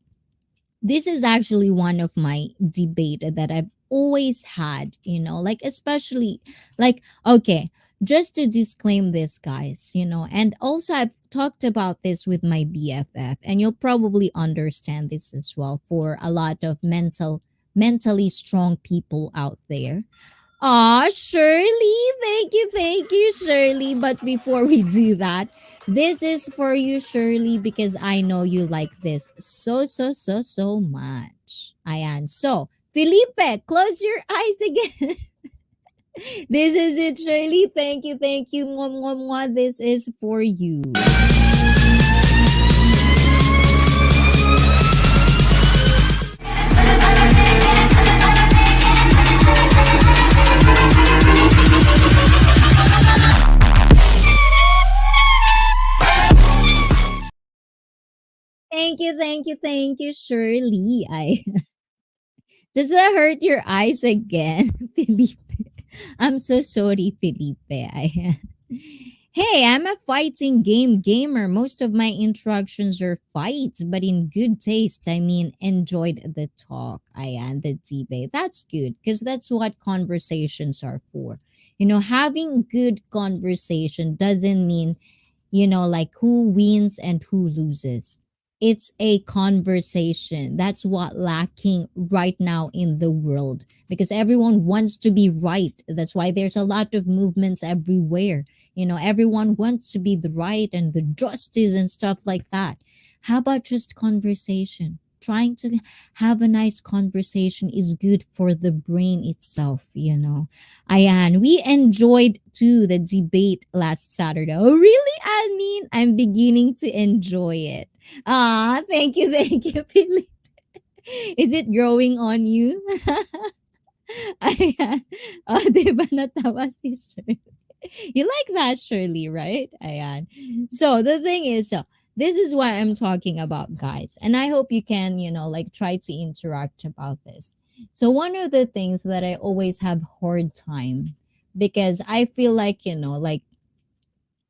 This is actually one of my debate that I've always had, like especially like okay, just to disclaim this, guys, and also I've talked about this with my BFF, and you'll probably understand this as well for a lot of mentally strong people out there. Aw, Shirley, thank you, Shirley. But before we do that, this is for you, Shirley, because I know you like this so much. Ayan. So, Felipe, close your eyes again. This is it, Shirley. Thank you. Mwah, mwah, mwah. This is for you. Thank you, Shirley. Does that hurt your eyes again, Felipe? I'm so sorry, Felipe. Hey, I'm a fighting game gamer. Most of my interactions are fights, but in good taste. I mean, enjoyed the talk. And the debate. That's good because that's what conversations are for. Having good conversation doesn't mean like who wins and who loses. It's a conversation. That's what lacking right now in the world because everyone wants to be right. That's why there's a lot of movements everywhere. Everyone wants to be the right and the justice and stuff like that. How about just conversation? Trying to have a nice conversation is good for the brain itself. Ayan, we enjoyed too the debate last Saturday. Oh, really? I mean, I'm beginning to enjoy it. Ah, thank you, Philip. Is it growing on you? Ayan. Oh, di ba natawa si Shirley? You like that, Shirley, right? Ayan. So the thing is, this is what I'm talking about, guys. And I hope you can, like try to interact about this. So one of the things that I always have hard time because I feel like, like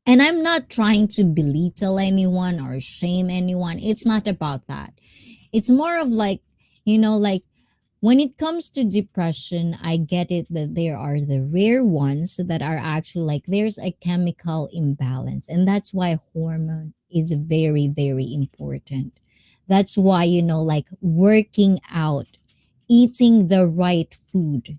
and I'm not trying to belittle anyone or shame anyone. It's not about that. It's more of like, like When it comes to depression, I get it that there are the rare ones that are actually like there's a chemical imbalance, and that's why hormone is very, very important. That's why, like working out, eating the right food,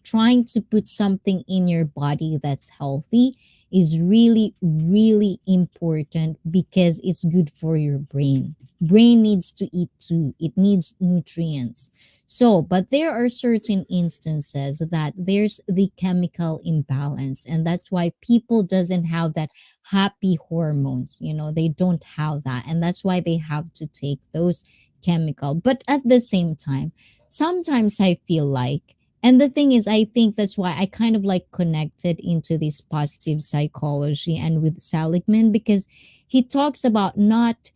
trying to put something in your body that's healthy is really, really important because it's good for your brain. Brain needs to eat too, it needs nutrients. So, but there are certain instances that there's the chemical imbalance, and that's why people doesn't have that happy hormones. They don't have that, and that's why they have to take those chemical. But at the same time, sometimes I feel like, and the thing is, I think that's why I kind of like connected into this positive psychology and with Seligman, because he talks about not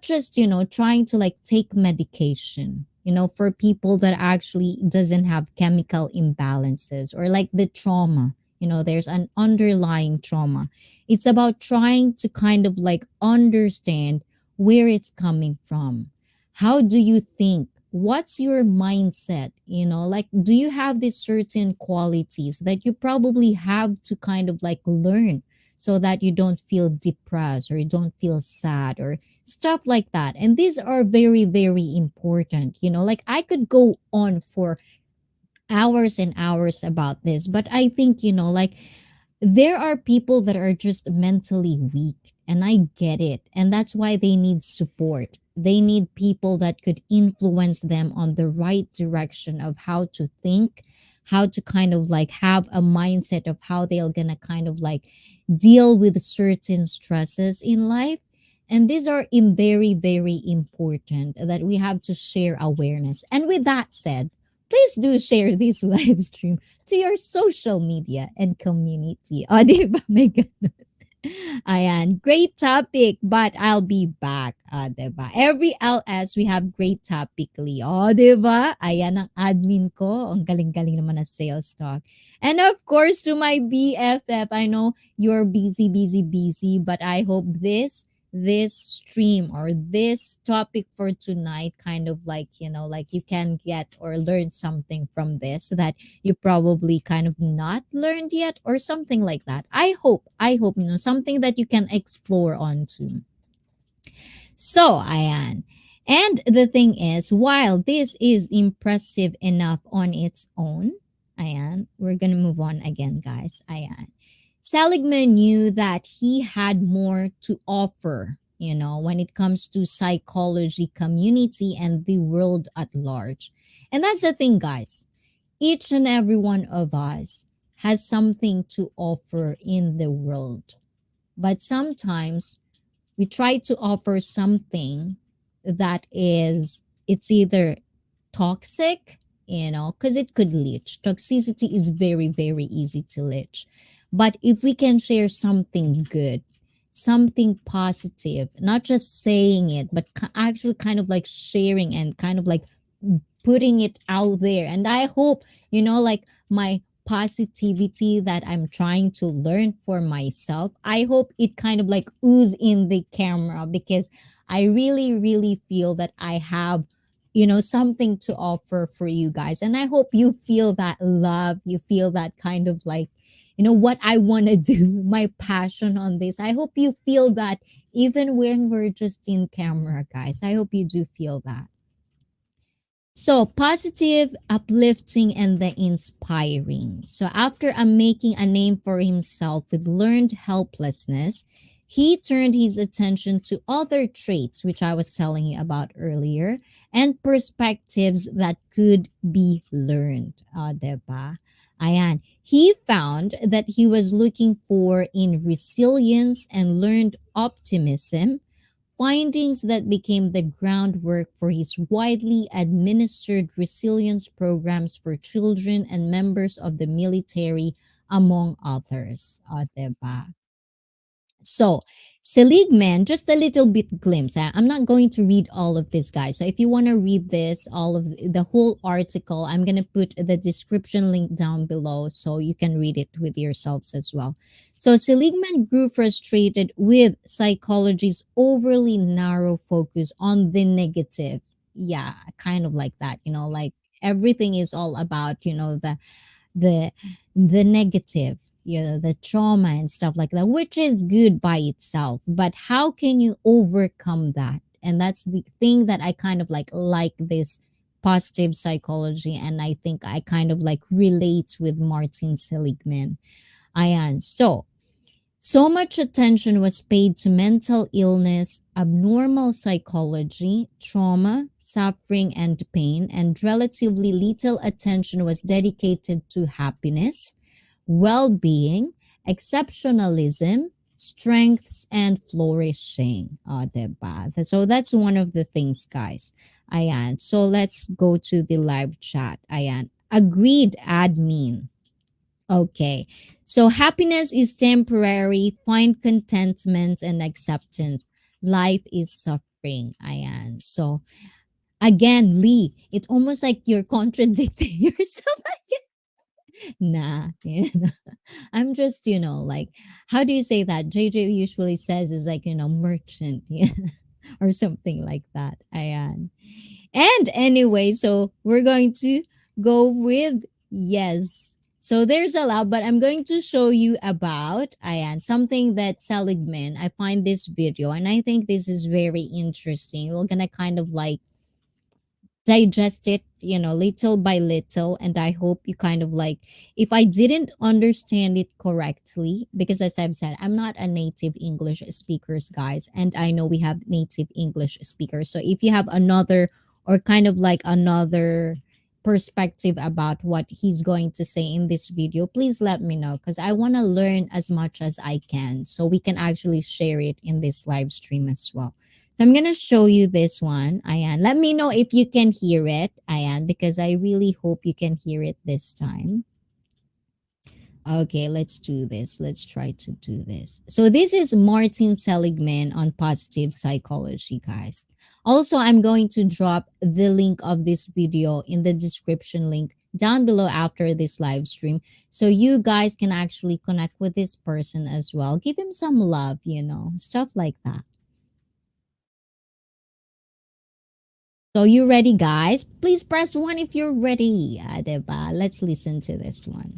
just, trying to like take medication, for people that actually doesn't have chemical imbalances or like the trauma, there's an underlying trauma. It's about trying to kind of like understand where it's coming from. How do you think? What's your mindset? Like, do you have these certain qualities that you probably have to kind of like learn so that you don't feel depressed or you don't feel sad or stuff like that? And these are very, very important. Like I could go on for hours and hours about this, but I think, like there are people that are just mentally weak, and I get it. And that's why they need support. They need people that could influence them on the right direction of how to think, how to kind of like have a mindset of how they're gonna kind of like deal with certain stresses in life. And these are very, very important that we have to share awareness. And with that said, please do share this live stream to your social media and community. O, di ba? May ganun. Ayan, great topic, but I'll be back. Di ba? Every LS, we have great topic, Leo. Di ba? Ayan ang admin ko. Ang galing-galing naman na sales talk. And of course, to my BFF, I know you're busy, busy, busy, but I hope this stream or this topic for tonight kind of like like you can get or learn something from this that you probably kind of not learned yet or something like that. I hope something that you can explore onto. So, Ayan. And the thing is, while this is impressive enough on its own, Ayan, we're gonna move on again, guys. Ayan. Seligman knew that he had more to offer, when it comes to psychology community and the world at large. And that's the thing, guys. Each and every one of us has something to offer in the world. But sometimes we try to offer something that is it's either toxic, because it could leach. Toxicity is very, very easy to leach. But if we can share something good, something positive, not just saying it, but actually kind of like sharing and kind of like putting it out there. And I hope, like my positivity that I'm trying to learn for myself, I hope it kind of like ooze in the camera because I really, really feel that I have, something to offer for you guys. And I hope you feel that love, you feel that kind of like, what I want to do, my passion on this. I hope you feel that even when we're just in camera, guys. I hope you do feel that. So, positive, uplifting, and the inspiring. So, after making a name for himself with learned helplessness, he turned his attention to other traits, which I was telling you about earlier, and perspectives that could be learned. Diba? Ayan. He found that he was looking for in resilience and learned optimism, findings that became the groundwork for his widely administered resilience programs for children and members of the military, among others. Diba? So, Seligman, just a little bit glimpse. I'm not going to read all of this, guys. So, if you want to read this, all of the whole article, I'm going to put the description link down below so you can read it with yourselves as well. So, Seligman grew frustrated with psychology's overly narrow focus on the negative. Yeah, kind of like that, like everything is all about, the the negative, the trauma and stuff like that, which is good by itself, but how can you overcome that? And that's the thing that I kind of like this positive psychology, and I think I kind of like relate with Martin Seligman. Ayan. So much attention was paid to mental illness, abnormal psychology, trauma, suffering, and pain, and relatively little attention was dedicated to happiness, well being, exceptionalism, strengths, and flourishing. Diba? So that's one of the things, guys. Ayan. So let's go to the live chat. Ayan. Agreed, admin. Okay. So happiness is temporary. Find contentment and acceptance. Life is suffering. Ayan. So again, Lee, it's almost like you're contradicting yourself. Nah, I'm just, like, how do you say that? JJ usually says is like, merchant, yeah, or something like that. Ayan. And anyway, so we're going to go with yes. So there's a lot, but I'm going to show you about ayan, something that Seligman. I find this video and I think this is very interesting. We're gonna kind of like digest it, little by little. And I hope you kind of like, if I didn't understand it correctly, because as I've said, I'm not a native English speakers, guys. And I know we have native English speakers. So if you have another or kind of like another perspective about what he's going to say in this video, please let me know because I want to learn as much as I can so we can actually share it in this live stream as well. So I'm gonna show you this one, Ayan. Let me know if you can hear it, Ayan, because I really hope you can hear it this time. Okay, let's do this. Let's try to do this. So this is Martin Seligman on positive psychology, guys. Also, I'm going to drop the link of this video in the description link down below after this live stream so you guys can actually connect with this person as well. Give him some love, stuff like that. So you ready, guys? Please press 1 if you're ready. Diba? Let's listen to this one.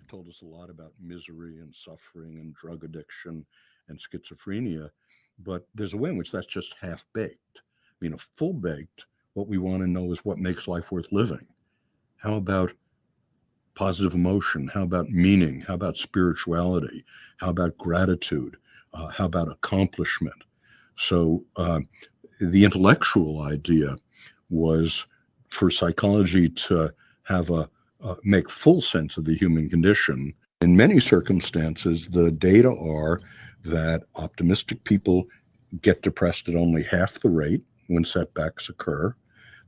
Told us a lot about misery and suffering and drug addiction and schizophrenia, but there's a way in which that's just half baked. I mean, a full baked, what we want to know is what makes life worth living. How about positive emotion? How about meaning? How about spirituality? How about gratitude? How about accomplishment? So the intellectual idea was for psychology to have make full sense of the human condition. In many circumstances, the data are that optimistic people get depressed at only half the rate when setbacks occur,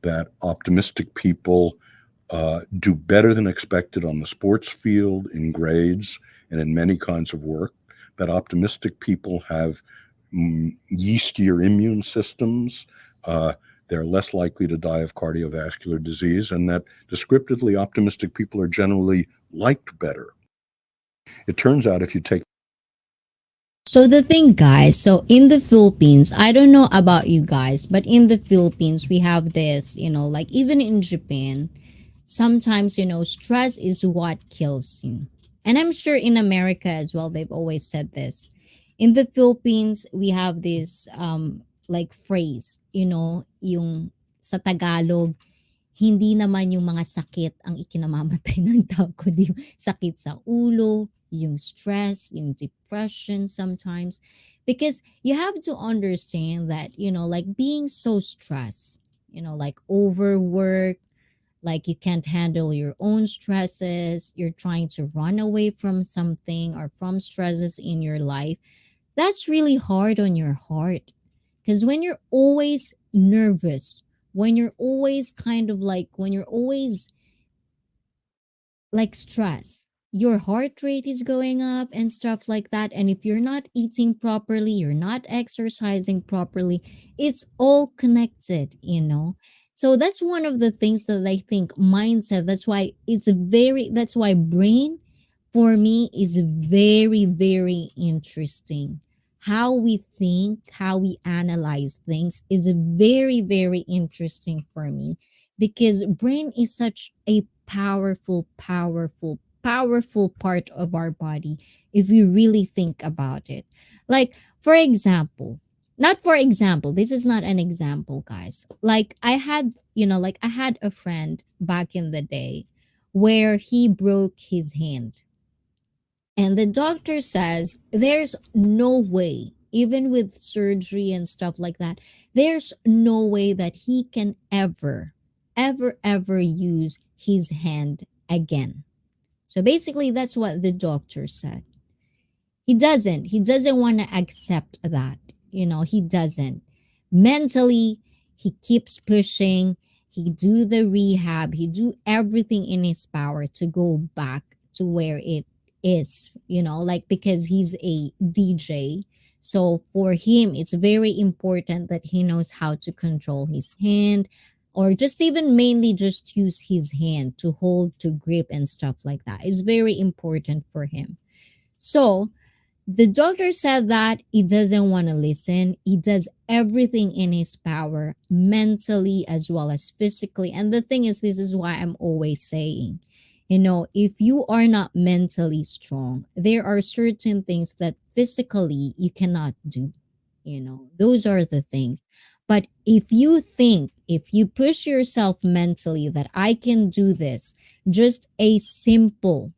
that optimistic people do better than expected on the sports field, in grades, and in many kinds of work, that optimistic people have yeastier immune systems, they're less likely to die of cardiovascular disease, and that descriptively optimistic people are generally liked better. It turns out if you take So the thing, guys, so in the Philippines, I don't know about you guys, but in the Philippines, we have this, like even in Japan, sometimes, stress is what kills you. And I'm sure in America as well, they've always said this. In the Philippines, we have this like phrase, yung sa Tagalog, hindi naman yung mga sakit ang ikinamamatay ng tao, kundi yung sakit sa ulo, yung stress, yung depression sometimes. Because you have to understand that, like being so stressed, like overwork, like you can't handle your own stresses, you're trying to run away from something or from stresses in your life. That's really hard on your heart. Because when you're always nervous, when you're always when you're always like stressed, your heart rate is going up and stuff like that. And if you're not eating properly, you're not exercising properly, it's all connected, So that's one of the things that I think mindset, that's why brain for me is very, very interesting. How we think, how we analyze things is very, very interesting for me because brain is such a powerful part of our body if you really think about it. Like, for example, not for example, this is not an example, guys. Like, I had a friend back in the day where he broke his hand, and the doctor says there's no way, even with surgery and stuff like that, there's no way that he can ever use his hand again. So basically, that's what the doctor said. He doesn't want to accept that. He doesn't. Mentally, he keeps pushing. He do the rehab. He do everything in his power to go back to where it is, like, because he's a DJ. So for him, it's very important that he knows how to control his hand, or just even mainly just use his hand to hold, to grip and stuff like that. It's very important for him. So the doctor said that he doesn't want to listen. He does everything in his power, mentally as well as physically. And the thing is, this is why I'm always saying, if you are not mentally strong, there are certain things that physically you cannot do. Those are the things. But if you push yourself mentally that I can do this, just a simple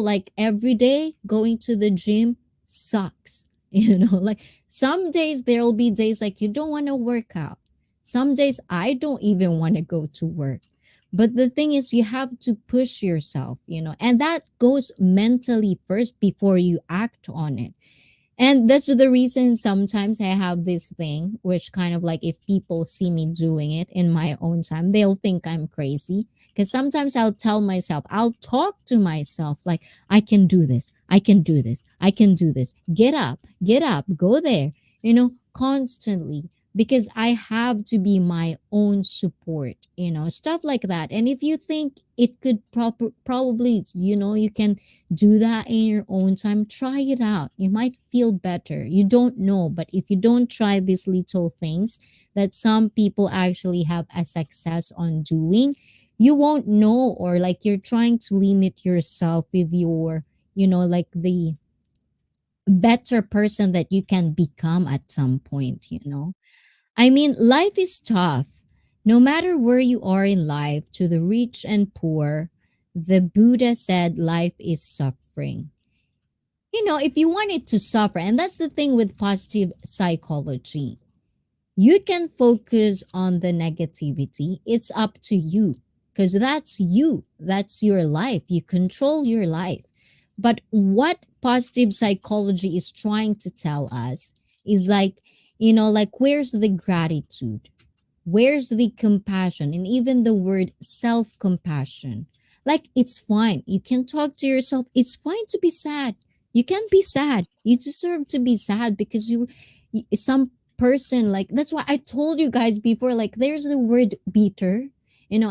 like every day going to the gym sucks. Like some days there'll be days like you don't want to work out. Some days I don't even want to go to work. But the thing is, you have to push yourself, and that goes mentally first before you act on it. And that's the reason sometimes I have this thing, which kind of like if people see me doing it in my own time, they'll think I'm crazy. Because sometimes I'll tell myself, I'll talk to myself like, I can do this, I can do this, I can do this. Get up, go there, constantly. Because I have to be my own support, stuff like that. And if you think it could probably, you can do that in your own time, try it out. You might feel better. You don't know, but if you don't try these little things that some people actually have a success on doing, you won't know. Or like you're trying to limit yourself with your, like the better person that you can become at some point. I mean, life is tough. No matter where you are in life, to the rich and poor, the Buddha said life is suffering. If you want it to suffer, and that's the thing with positive psychology, you can focus on the negativity. It's up to you because that's you. That's your life. You control your life. But what positive psychology is trying to tell us is like, like where's the gratitude? Where's the compassion? And even the word self compassion. Like, it's fine. You can talk to yourself. It's fine to be sad. You can be sad. You deserve to be sad because some person, like, that's why I told you guys before, like, there's the word bitter, and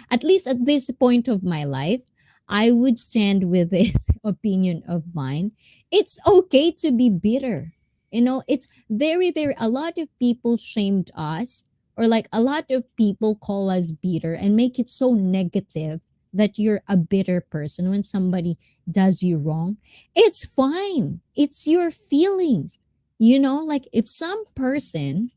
at least at this point of my life, I would stand with this opinion of mine. It's okay to be bitter. It's very, a lot of people shamed us, or like a lot of people call us bitter and make it so negative that you're a bitter person when somebody does you wrong. It's fine. It's your feelings. Like if some person,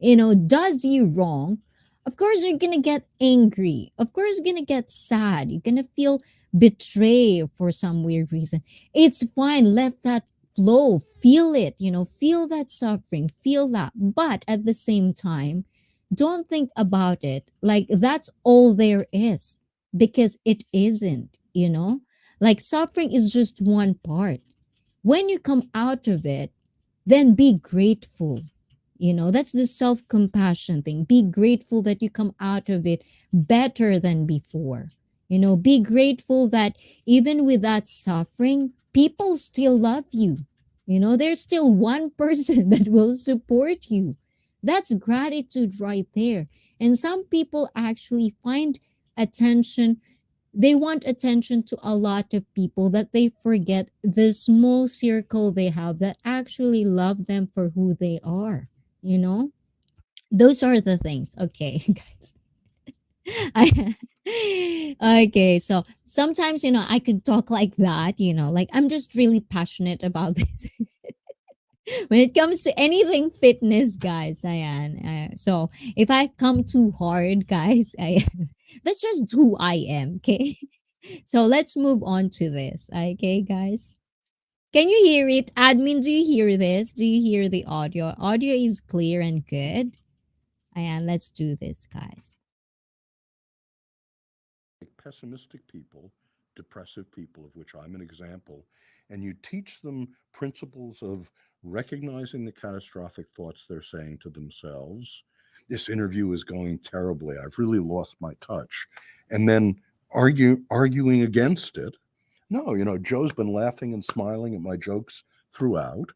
does you wrong, of course you're gonna get angry. Of course you're gonna get sad. You're gonna feel betrayed for some weird reason. It's fine. Let that flow. Feel it, feel that suffering, feel that. But at the same time, don't think about it like that's all there is, because it isn't. Like suffering is just one part. When you come out of it, then be grateful. That's the self compassion thing. Be grateful that you come out of it better than before. Be grateful that even with that suffering, people still love you. There's still one person that will support you. That's gratitude right there. And some people actually find attention, they want attention to a lot of people that they forget the small circle they have that actually love them for who they are. you know those are the things. Okay, guys, I, okay, so sometimes, I could talk like that, like I'm just really passionate about this. When it comes to anything fitness, guys, I am. So if I come too hard, guys, that's just who I am, okay? So let's move on to this, okay, guys? Can you hear it? Admin, do you hear this? Do you hear the audio? Audio is clear and good. And let's do this, guys. Like pessimistic people, depressive people, of which I'm an example, and you teach them principles of recognizing the catastrophic thoughts they're saying to themselves. This interview is going terribly. I've really lost my touch. And then arguing against it. No, Joe's been laughing and smiling at my jokes throughout.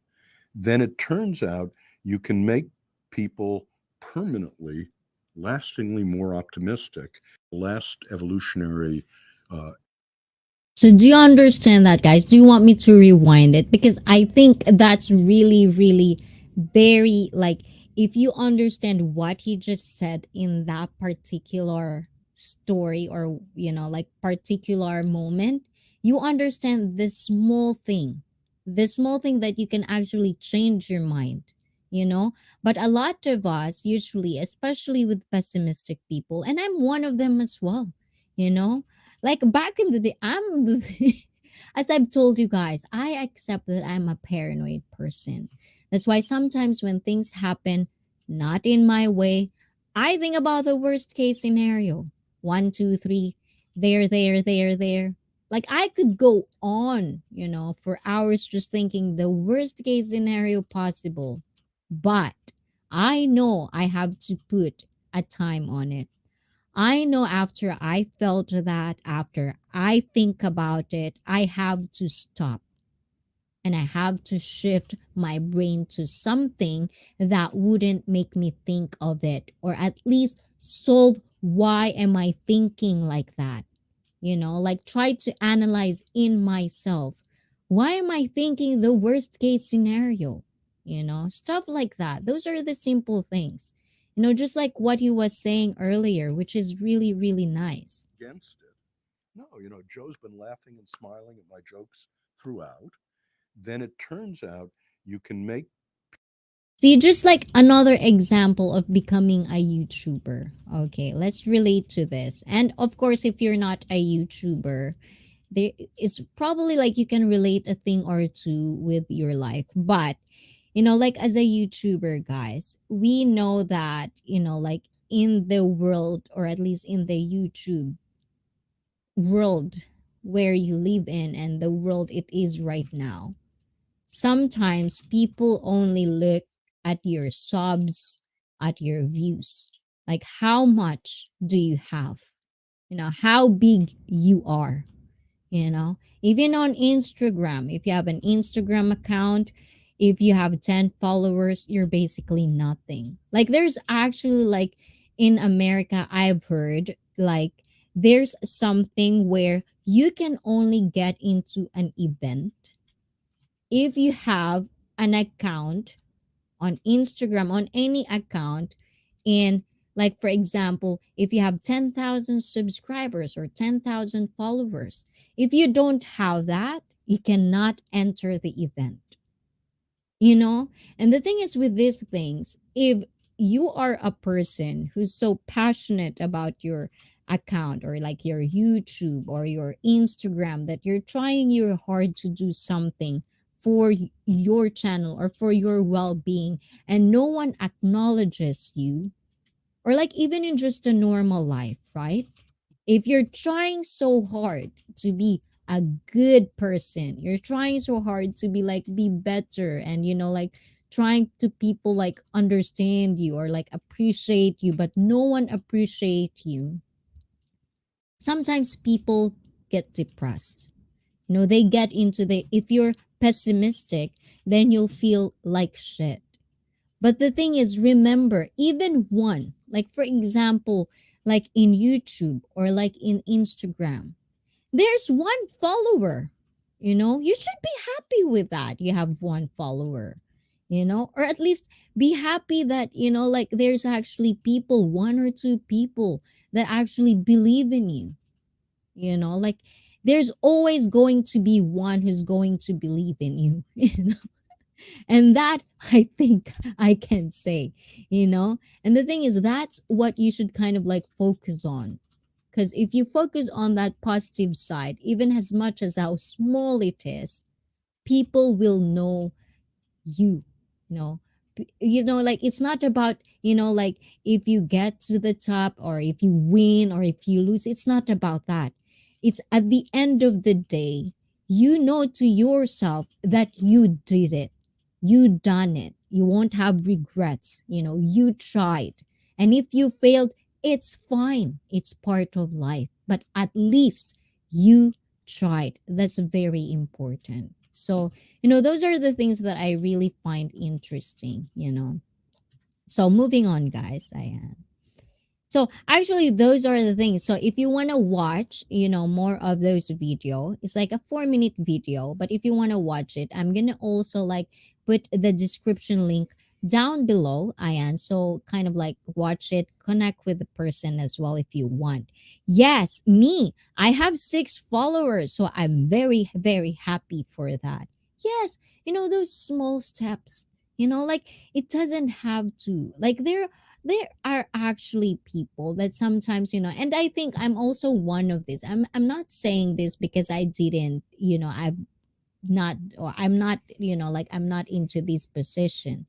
Then it turns out you can make people permanently, lastingly more optimistic. Last evolutionary uh, So do you understand that, guys? Do you want me to rewind it? Because I think that's really, really very like if you understand what he just said in that particular story or like particular moment, you understand this small thing that you can actually change your mind, you know? But a lot of us usually, especially with pessimistic people, and I'm one of them as well, you know? Like back in the day, as I've told you guys, I accept that I'm a paranoid person. That's why sometimes when things happen not in my way, I think about the worst case scenario. One, two, three, there. Like I could go on, for hours just thinking the worst case scenario possible. But I know I have to put a time on it. I know after I felt that, after I think about it, I have to stop and I have to shift my brain to something that wouldn't make me think of it or at least solve why am I thinking like that? Like try to analyze in myself. Why am I thinking the worst case scenario? Stuff like that. Those are the simple things. Just like what he was saying earlier, which is really, really nice. against it. No, Joe's been laughing and smiling at my jokes throughout. Then it turns out you can make See, just like another example of becoming a YouTuber. Okay, let's relate to this. And of course, if you're not a YouTuber, there is probably like you can relate a thing or two with your life. But, like as a YouTuber, guys, we know that, like in the world or at least in the YouTube world where you live in and the world it is right now, sometimes people only look at your subs, at your views. Like how much do you have? How big you are, even on Instagram. If you have an Instagram account, if you have 10 followers, you're basically nothing. Like there's actually like in America, I've heard like there's something where you can only get into an event if you have an account on Instagram, on any account, and like for example, if you have 10,000 subscribers or 10,000 followers, if you don't have that, you cannot enter the event. And the thing is with these things, if you are a person who's so passionate about your account or like your YouTube or your Instagram that you're trying your hard to do something for your channel or for your well-being and no one acknowledges you, or like even in just a normal life, right? If you're trying so hard to be a good person, you're trying so hard to be better and like trying to people like understand you or like appreciate you, but no one appreciate you. Sometimes people get depressed. They get into the if you're pessimistic, then you'll feel like shit. But the thing is, remember, even one, like for example, like in YouTube or like in Instagram, there's one follower. You should be happy with that. You have one follower. or at least be happy that, like there's actually people, one or two people that actually believe in you, like there's always going to be one who's going to believe in you, and that I think I can say, and the thing is, that's what you should kind of like focus on. Because if you focus on that positive side, even as much as how small it is, people will know you, you know like it's not about, like if you get to the top or if you win or if you lose. It's not about that. It's at the end of the day, to yourself that you did it, you done it, you won't have regrets, you tried. And if you failed, it's fine, it's part of life, but at least you tried. That's very important. So, those are the things that I really find interesting. So moving on, guys. So actually those are the things. So if you want to watch, more of those video, it's like a 4-minute video. But if you want to watch it, I'm gonna also like put the description link down below, Ayan. So kind of like watch it, connect with the person as well if you want. Yes, me. I have 6 followers. So I'm very, very happy for that. Yes, those small steps. Like it doesn't have to. Like there are actually people that sometimes, and I think I'm also one of these. I'm not saying this because I didn't, I've not, or I'm not, like I'm not into this position.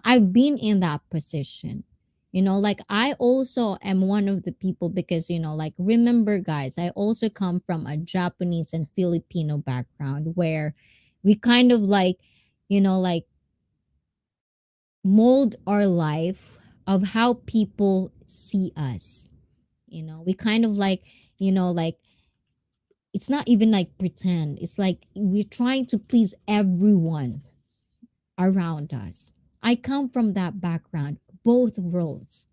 I've been in that position. Like I also am one of the people because, like remember guys, I also come from a Japanese and Filipino background where we kind of like, like mold our life of how people see us. We kind of like, like it's not even like pretend. It's like we're trying to please everyone around us. I come from that background, both worlds.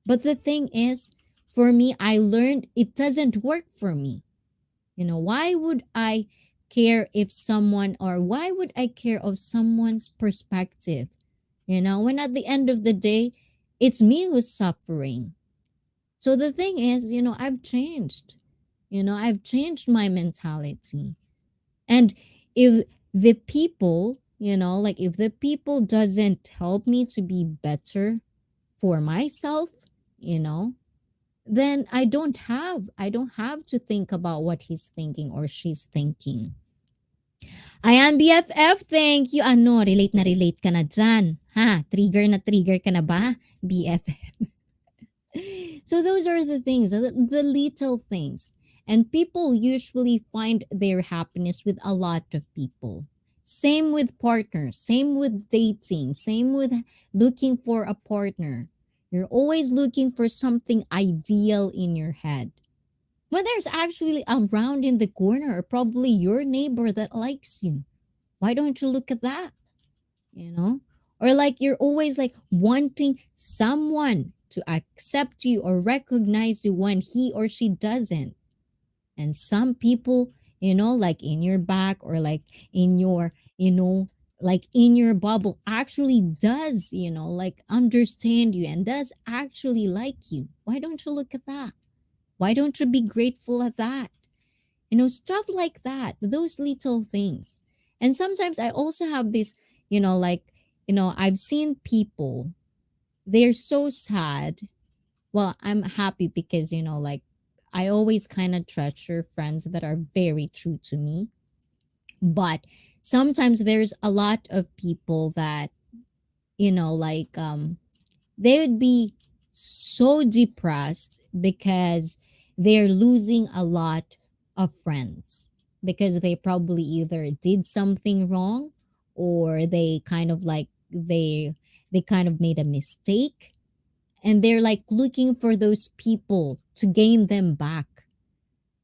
But the thing is, for me, I learned it doesn't work for me. Why would I care if someone, or why would I care of someone's perspective? When at the end of the day, it's me who's suffering. So the thing is, I've changed. I've changed my mentality. And if the people, like if the people doesn't help me to be better for myself, you know, then I don't have to think about what he's thinking or she's thinking. Ayan, BFF, thank you. Ano, relate ka na dyan. Ha? Trigger ka na ba? BFF. So those are the things, the little things. And people usually find their happiness with a lot of people. Same with partners, same with dating, same with looking for a partner. You're always looking for something ideal in your head. When there's actually around in the corner, or probably your neighbor that likes you. Why don't you look at that? you know or like you're always like wanting someone to accept you or recognize you when he or she doesn't. And some people, like in your back, or like in your, like in your bubble, actually does, like understand you and does actually like you. Why don't you look at that? Why don't you be grateful at that? Stuff like that, those little things. And sometimes I also have this, like, I've seen people, they're so sad. Well, I'm happy because, like, I always kind of treasure friends that are very true to me. But sometimes there's a lot of people that, like, they would be so depressed because they're losing a lot of friends, because they probably either did something wrong, or they kind of like they kind of made a mistake, and they're like looking for those people to gain them back.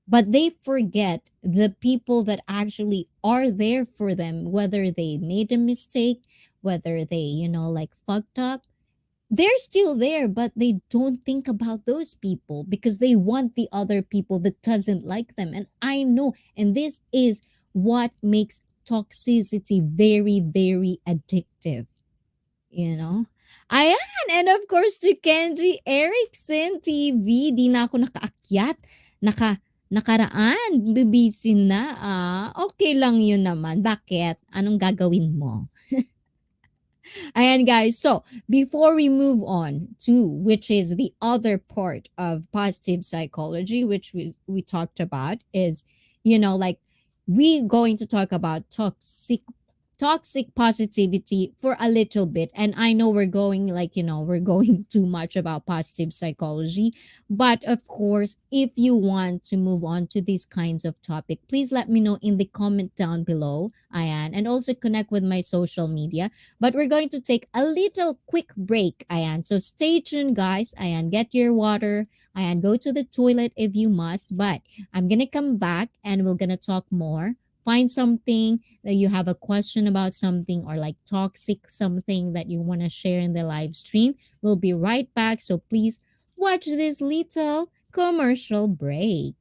But they forget the people that actually are there for them, whether they made a mistake, whether they, like fucked up. They're still there, but they don't think about those people because they want the other people that doesn't like them. And I know, and this is what makes toxicity very, very addictive. You know? Ayan, and of course to Kenji Erickson TV, di na ako nakaakyat. Nakaraan, bibisin na. Okay lang yun naman. Bakit? Anong gagawin mo? Ayan guys, so before we move on to which is the other part of positive psychology, which we talked about is, like we going to talk about toxic positivity for a little bit. And I know we're going we're going too much about positive psychology, but of course if you want to move on to these kinds of topic, please let me know in the comment down below, Ayan, and also connect with my social media. But we're going to take a little quick break, Ayan, so stay tuned guys. Ayan, get your water, Ayan, go to the toilet if you must, but I'm gonna come back and we're gonna talk more. Find something that you have a question about, something or like toxic something that you want to share in the live stream. We'll be right back. So please watch this little commercial break.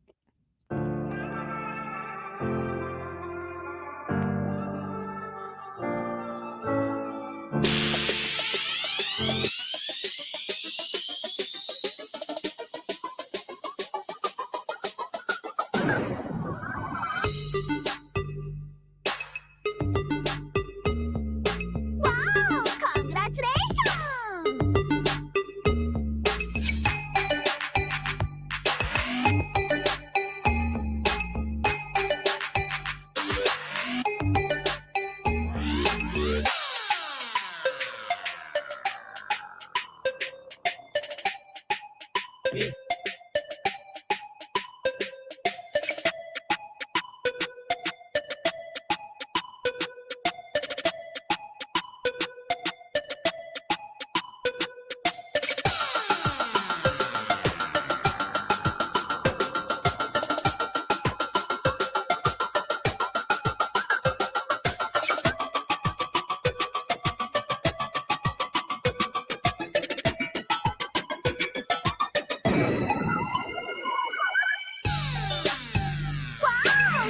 Wow! Congratulations! Wow!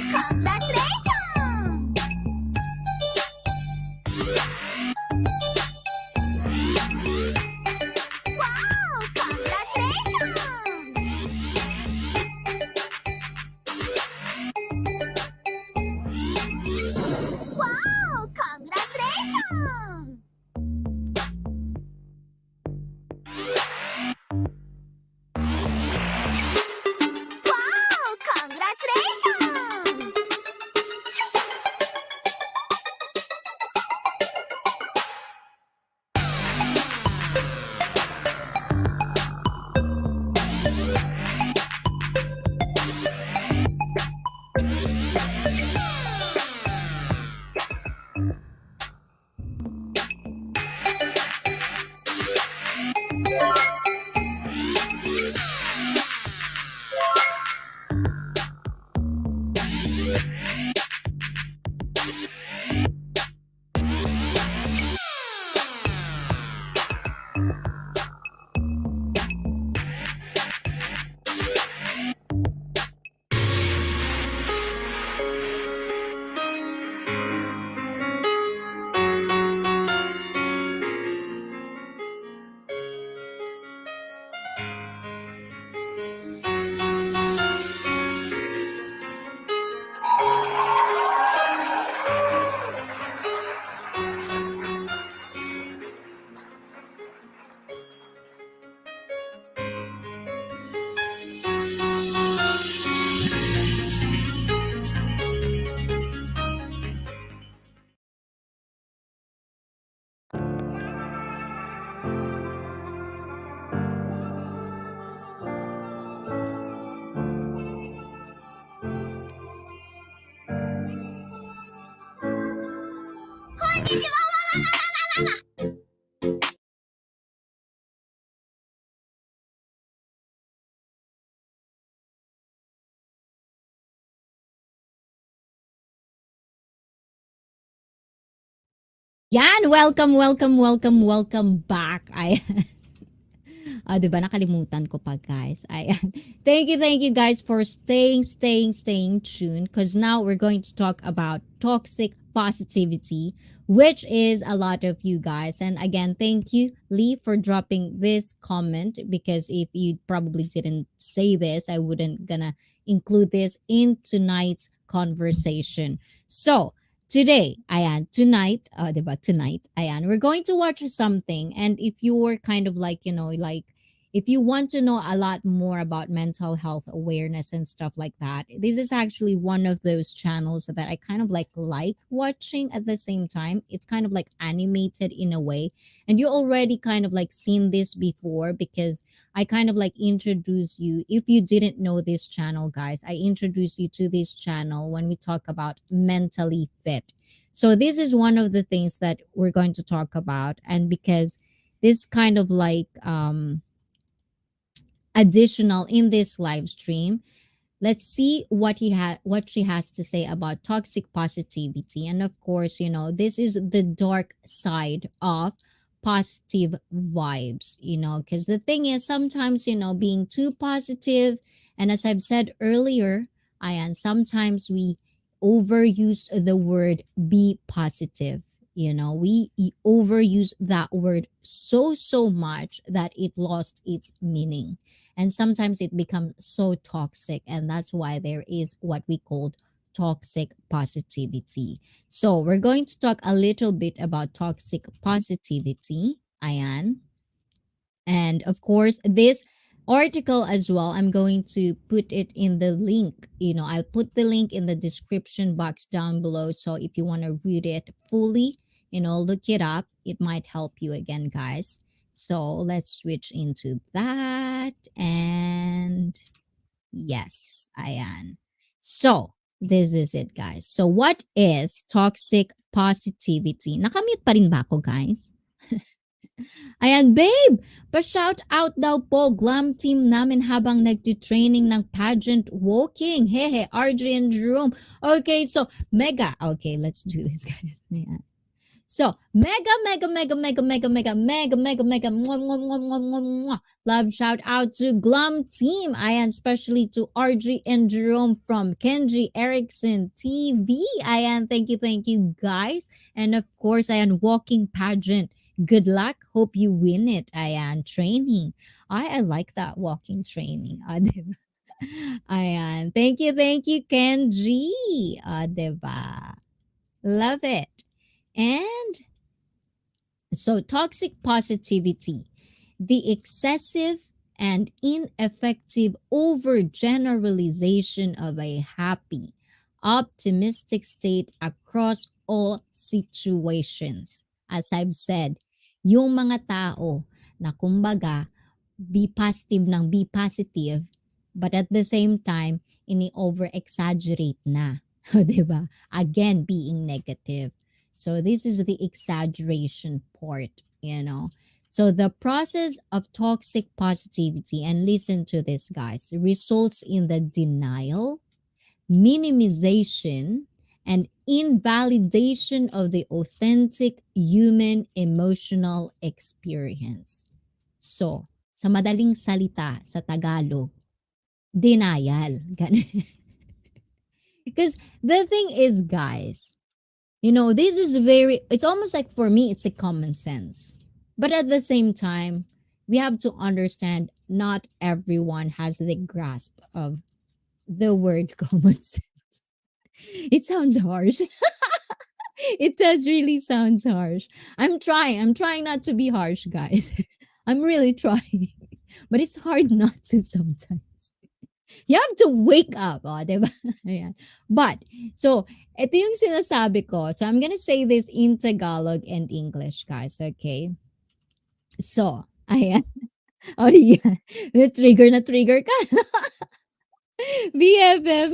Congratulations! Wow! Congratulations! Wow! Congratulations! Wow! Congratulations! Yan, welcome back. Ay, diba nakalimutan ko pa guys. Ayan. Thank you guys for staying tuned because now we're going to talk about toxic positivity, which is a lot of you guys. And again, thank you, Lee, for dropping this comment, because if you probably didn't say this, I wouldn't gonna include this in tonight's conversation. So, today, ayan, diba, tonight, ayan, we're going to watch something. And if you're kind of like, if you want to know a lot more about mental health awareness and stuff like that, this is actually one of those channels that I kind of like watching at the same time. It's kind of like animated in a way. And you already kind of like seen this before, because I kind of like introduce you. If you didn't know this channel, guys, I introduced you to this channel when we talk about mentally fit. So this is one of the things that we're going to talk about. And because this kind of like additional in this live stream, let's see what she has to say about toxic positivity. And of course, this is the dark side of positive vibes, because the thing is, sometimes, being too positive, and as I've said earlier, Ayan, sometimes we overuse the word be positive. We overuse that word so much that it lost its meaning, and sometimes it becomes so toxic, and that's why there is what we call toxic positivity. So we're going to talk a little bit about toxic positivity, Ayan. And of course, this article as well, I'm going to put it in the link. I'll put the link in the description box down below. So if you want to read it fully, look it up. It might help you again, guys. So let's switch into that. And yes, Ayan. So this is it, guys. So what is toxic positivity? Nakamute pa rin ba ako, guys? Ayan, babe! Pa-shout out daw po glam team namin habang nagtitraining ng pageant walking. Hehe, RJ and Jerome. Okay, so mega. Okay, let's do this, guys. Ayan. So, mega, mega, mega, mega, mega, mega, mega, mega, mega, mwah, mwah, mwah, mwah, mwah, mwah. Love shout out to Glum Team. Ayan, especially to RG and Jerome from Kenji Erickson TV. Ayan, thank you, guys. And of course, ayan, walking pageant. Good luck. Hope you win it. Ayan, training. I like that walking training. Diba? Ayan, thank you, Kenji. Diba? Love it. And so, toxic positivity, the excessive and ineffective overgeneralization of a happy, optimistic state across all situations. As I've said, yung mga tao na kumbaga be positive ng be positive, but at the same time, ini-over-exaggerate na. Diba? Again, being negative. So this is the exaggeration part. So the process of toxic positivity, and listen to this, guys, results in the denial, minimization, and invalidation of the authentic human emotional experience. So, sa madaling salita sa Tagalog, denial. Because the thing is, guys, this is it's almost like, for me, it's a common sense. But at the same time, we have to understand not everyone has the grasp of the word common sense. It sounds harsh. It does really sound harsh. I'm trying not to be harsh, guys. I'm really trying. But it's hard not to sometimes. You have to wake up, diba? Ayan. But, so, ito yung sinasabi ko. So, I'm gonna say this in Tagalog and English, guys, okay? So, ayan. O, yan. Na-trigger ka. BFF,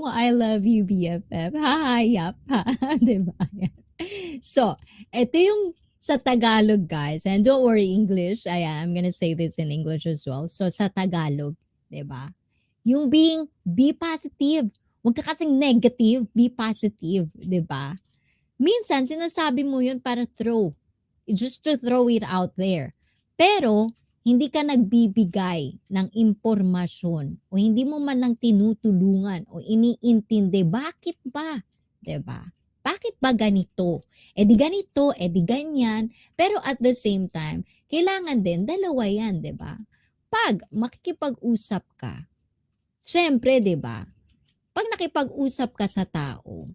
I love you, BFF. Hahayap, ha? Diba? Ayan. So, ito yung sa Tagalog, guys. And don't worry, English. Ayan, I'm gonna say this in English as well. So, sa Tagalog, diba? Yung be positive. Huwag ka kasing negative, be positive, di ba? Minsan, sinasabi mo yun para just to throw it out there. Pero, hindi ka nagbibigay ng impormasyon o hindi mo man lang tinutulungan o iniintindi. Bakit ba? Di ba? Bakit ba ganito? E di ganito, e di ganyan. Pero at the same time, kailangan din, dalawa yan, di ba? Pag makikipag-usap ka, syempre, di ba? Pag nakipag-usap ka sa tao,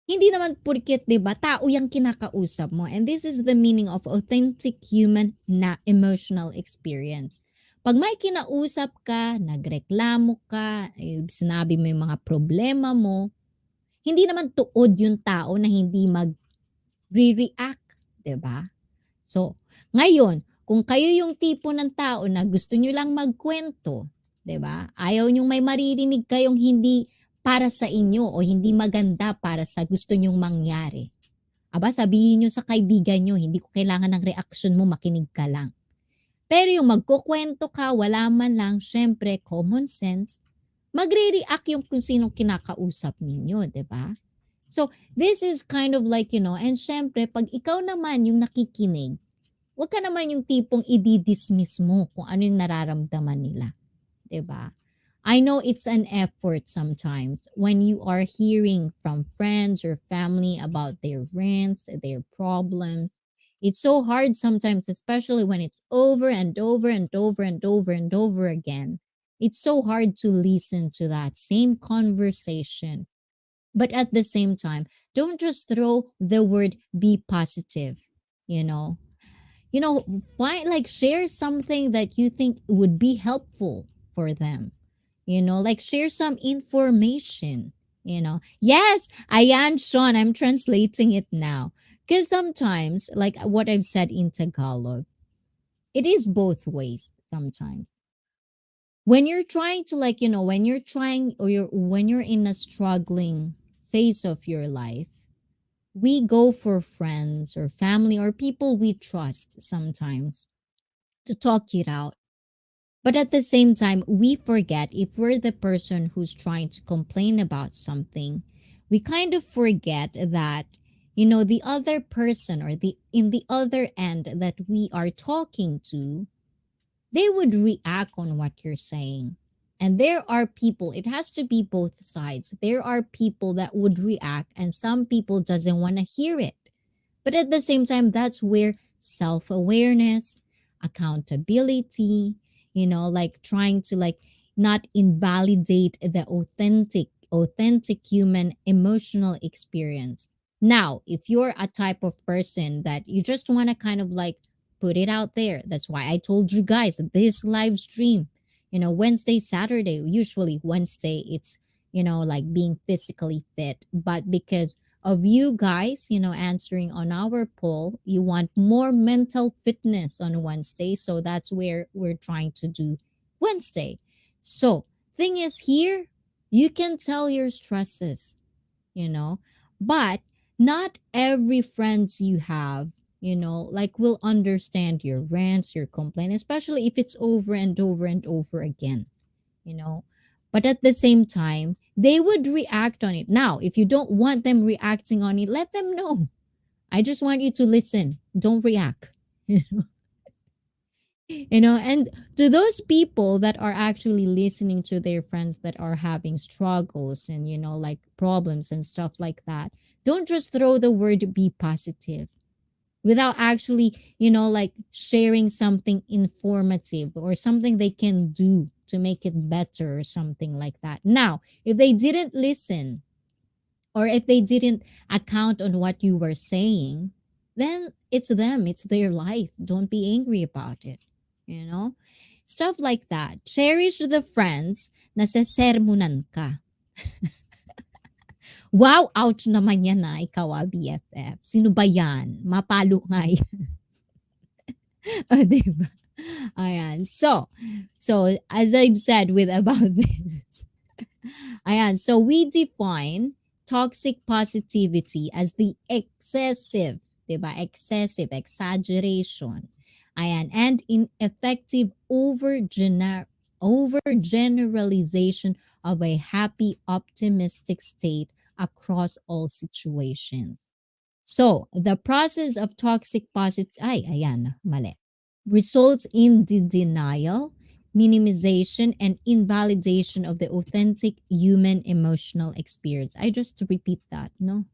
hindi naman porket, 'di ba, tao yung kinakausap mo. And this is the meaning of authentic human na emotional experience. Pag may kinausap ka, nagreklamo ka, sinabi mo yung mga problema mo, hindi naman tuod yung tao na hindi mag-react, 'di ba? So, ngayon, kung kayo yung tipo ng tao na gusto nyo lang magkwento, 'di ba? Ayaw nyong may maririnig kayong hindi para sa inyo o hindi maganda para sa gusto nyong mangyari. Aba, sabihin nyo sa kaibigan nyo, hindi ko kailangan ng reaction mo, makinig ka lang. Pero yung magkukwento ka, wala man lang, syempre, common sense, magre-react yung kung sinong kinakausap ninyo, 'di ba? So, this is kind of like, and syempre, pag ikaw naman yung nakikinig, wag ka naman yung tipong i-dismiss mo kung ano yung nararamdaman nila, 'di ba? I know it's an effort sometimes when you are hearing from friends or family about their rants, their problems. It's so hard sometimes, especially when it's over and over and over and over and over again. It's so hard to listen to that same conversation. But at the same time, don't just throw the word be positive, you know you know find, like, share something that you think would be helpful for them, like share some information. Yes, ayan, Sean, I'm translating it now, because sometimes, like what I've said in Tagalog, it is both ways sometimes. When you're trying to, like, when you're trying, or when you're in a struggling phase of your life, we go for friends or family or people we trust sometimes to talk it out. But at the same time, we forget, if we're the person who's trying to complain about something, we kind of forget that, the other person, or the in the other end that we are talking to, they would react on what you're saying. And there are people, it has to be both sides. There are people that would react, and some people doesn't want to hear it. But at the same time, that's where self-awareness, accountability, like trying to, like, not invalidate the authentic human emotional experience. Now, if you're a type of person that you just want to kind of like put it out there, that's why I told you guys this live stream, Wednesday, Saturday, usually Wednesday, it's, like being physically fit. But because of you guys, answering on our poll, you want more mental fitness on Wednesday. So that's where we're trying to do Wednesday. So, thing is, here, you can tell your stresses, you know, but not every friends you have, like, will understand your rants, your complaint, especially if it's over and over and over again, you know. But at the same time, they would react on it. Now, if you don't want them reacting on it, let them know. I just want you to listen. Don't react. And to those people that are actually listening to their friends that are having struggles and, like problems and stuff like that, don't just throw the word be positive without actually, like sharing something informative or something they can do to make it better or something like that. Now, if they didn't listen, or if they didn't account on what you were saying, then it's them, it's their life. Don't be angry about it, you know? Stuff like that. Cherish the friends na sesermonan ka. Wow, ouch naman yan na ikaw, BFF. Sino ba yan? Mapalo nga yan. O, diba? Ayan. So, as I've said with about this, ayan, so we define toxic positivity as the excessive, diba? Excessive, exaggeration. Ayan, and ineffective overgeneralization of a happy, optimistic state across all situations. So, the process of toxic positivity, ay, ayan, mali, results in the denial, minimization, and invalidation of the authentic human emotional experience. I just repeat that, no?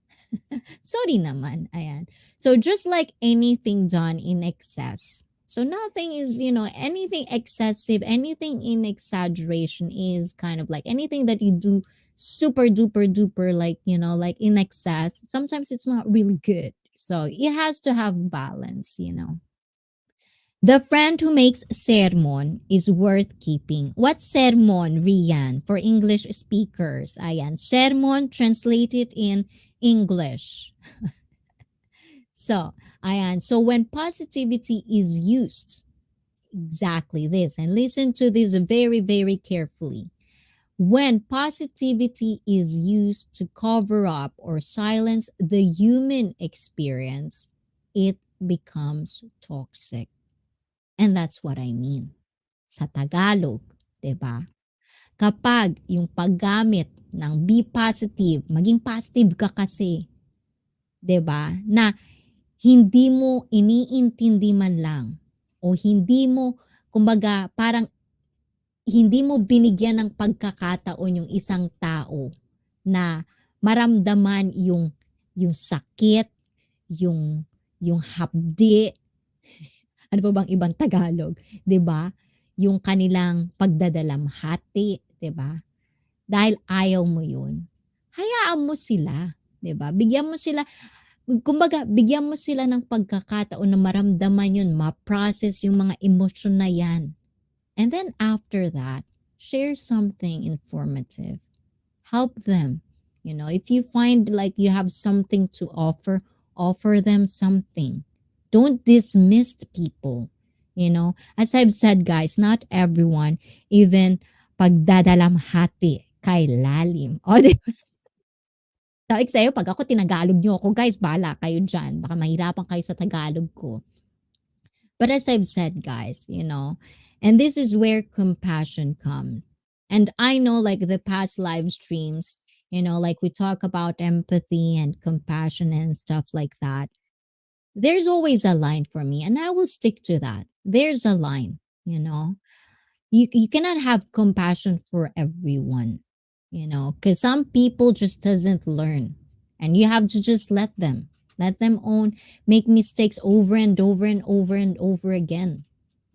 Sorry naman. Ayan. So just like anything done in excess. So nothing is, anything excessive, anything in exaggeration is kind of like anything that you do super duper duper, like, like in excess. Sometimes it's not really good. So it has to have balance. The friend who makes sermon is worth keeping. What's sermon, Rian, for English speakers? Ayan. Sermon translated in English. So, ayan. So when positivity is used, exactly this, and listen to this very, very carefully. When positivity is used to cover up or silence the human experience, it becomes toxic. And that's what I mean. Sa Tagalog, 'di ba? Kapag yung paggamit ng be positive, maging positive ka kasi, 'di ba? Na hindi mo iniintindi man lang o hindi mo, kumbaga, parang hindi mo binigyan ng pagkakataon yung isang tao na maramdaman yung sakit, yung hapdi, ano pa bang ibang Tagalog, 'di ba? Yung kanilang pagdadalamhati, 'di ba? Dahil ayaw mo 'yun. Hayaan mo sila, 'di ba? Bigyan mo sila, kumbaga, bigyan mo sila ng pagkakataon na maramdaman 'yun, ma-process yung mga emosyon na 'yan. And then after that, share something informative. Help them. If you find like you have something to offer, offer them something. Don't dismiss people. As I've said, guys, not everyone, even pagdadalamhati kay lalim. O, di ba? Sabi sa'yo, pag ako tinagalog niyo ako, guys, bala kayo dyan. Baka mahirapan kayo sa Tagalog ko. But as I've said, guys, and this is where compassion comes. And I know, like the past live streams, like we talk about empathy and compassion and stuff like that. There's always a line for me, and I will stick to that. There's a line. You cannot have compassion for everyone, because some people just doesn't learn, and you have to just let them own, make mistakes over and over and over and over again.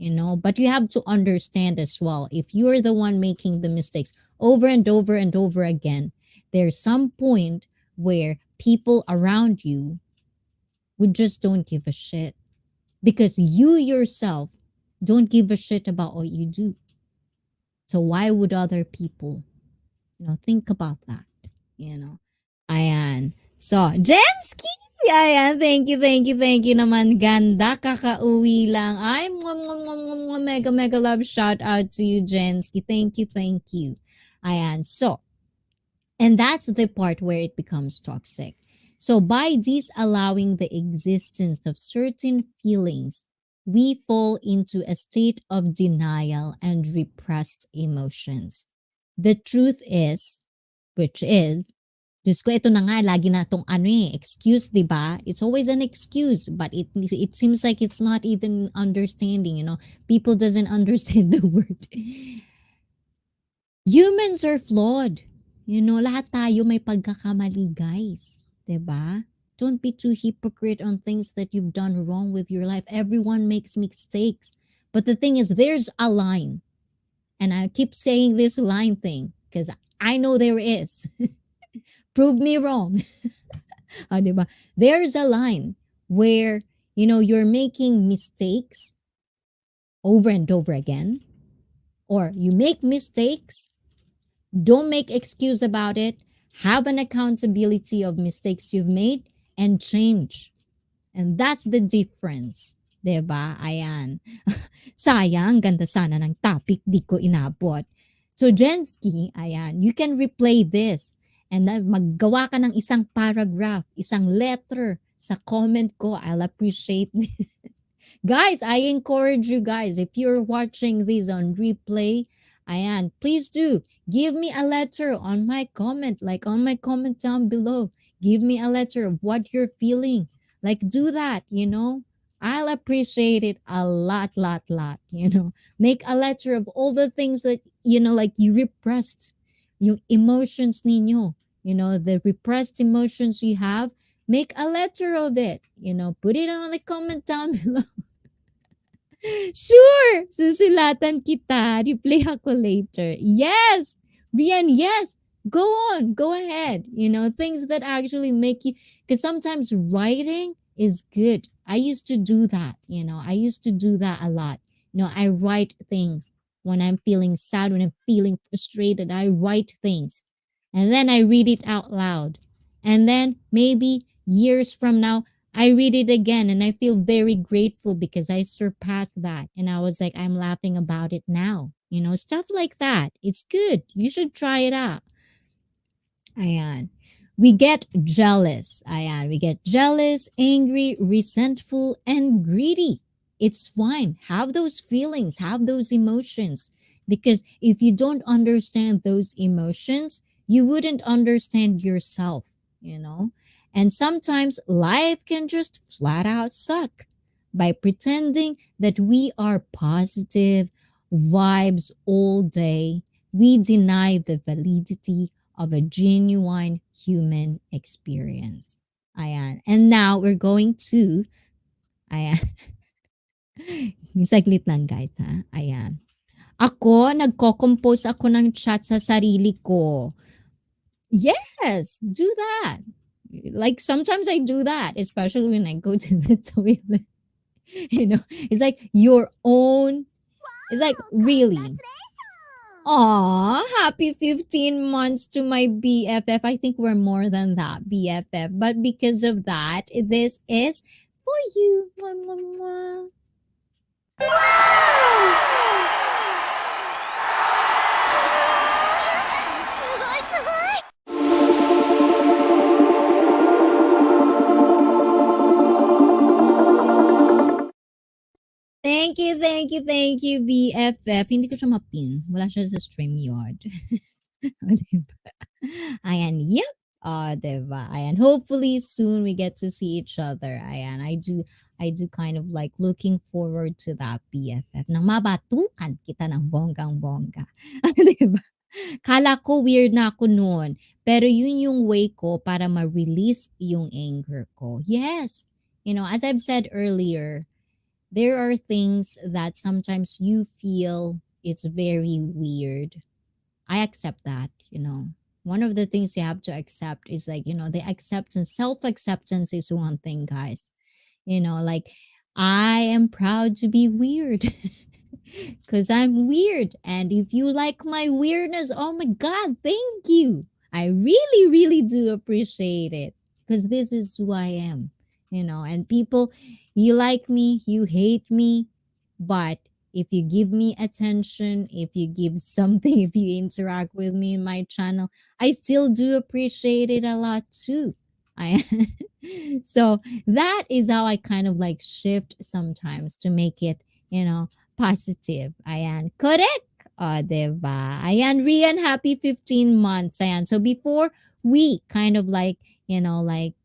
But you have to understand as well, if you're the one making the mistakes over and over and over again, there's some point where people around you would just don't give a shit, because you yourself don't give a shit about what you do. So why would other people, think about that, Ayan. So, Jensky! Ayan, thank you naman. Ganda, kakauwi lang. Ay, mega, mega love shout out to you, Jensky. Thank you. Ayan, so, and that's the part where it becomes toxic. So by disallowing the existence of certain feelings, we fall into a state of denial and repressed emotions. The truth is, which is, Diyos ko, ito na nga, lagi na itong excuse, di ba? It's always an excuse, but it seems like it's not even understanding, People doesn't understand the word. Humans are flawed. Lahat tayo may pagkakamali, guys. Diba? Don't be too hypocrite on things that you've done wrong with your life. Everyone makes mistakes. But the thing is, there's a line. And I keep saying this line thing because I know there is. Prove me wrong. Diba? There's a line where, you're making mistakes over and over again. Or you make mistakes. Don't make excuse about it. Have an accountability of mistakes you've made and change. And that's the difference. Diba? Ayan. Sayang, ganda sana ng topic, di ko inabot. So, Jensky, ayan, you can replay this. And then maggawa ka ng isang paragraph, isang letter sa comment ko. I'll appreciate it. Guys, I encourage you guys, if you're watching this on replay, ayan, please do give me a letter on my comment, like on my comment down below. Give me a letter of what you're feeling. Like, do that, I'll appreciate it a lot. Make a letter of all the things that, like you repressed, yung emotions ninyo, the repressed emotions you have. Make a letter of it, put it on the comment down below. Sure, susulatan kita. Replay ako later. Yes, Brian, yes. Go on, go ahead. Things that actually make you, because sometimes writing is good. I used to do that. I used to do that a lot. I write things when I'm feeling sad, when I'm feeling frustrated. I write things and then I read it out loud. And then maybe years from now, I read it again and I feel very grateful because I surpassed that. And I was like, I'm laughing about it now. Stuff like that. It's good. You should try it out. Ayan. We get jealous. Ayan. We get jealous, angry, resentful, and greedy. It's fine. Have those feelings, have those emotions. Because if you don't understand those emotions, you wouldn't understand yourself. And sometimes life can just flat out suck. By pretending that we are positive vibes all day, we deny the validity of a genuine human experience. Ayan. And now we're going to, ayan, saglit lang guys ha. Ayan. Ako, nagko-compose ako ng chat sa sarili ko. Yes, do that. Like sometimes I do that, especially when I go to the toilet. It's like your own. It's like really. Congratulations! Aw, happy 15 months to my BFF. I think we're more than that, BFF. But because of that, this is for you. Mwah, mwah, mwah. Thank you, BFF. Hindi ko siya mapin. Wala siya sa StreamYard. Diba? Ayan, yep. Diba? Ayan, hopefully soon we get to see each other. Ayan, I do kind of like looking forward to that, BFF. Na mabatukan kita ng bonggang-bongga. Diba? Kala ko weird na ako noon. Pero yun yung way ko para ma-release yung anger ko. Yes. As I've said earlier, there are things that sometimes you feel it's very weird. I accept that. One of the things you have to accept is like, the acceptance, self acceptance is one thing, guys. Like, I am proud to be weird because I'm weird. And if you like my weirdness, oh my God, thank you. I really, really do appreciate it because this is who I am. And people, you like me, you hate me, but if you give me attention, if you give something, if you interact with me in my channel, I still do appreciate it a lot too. So that is how I kind of like shift sometimes to make it, positive. Ayan, correct. Diba? Ayan, Rian, happy 15 months. Ayan. So before we kind of like, like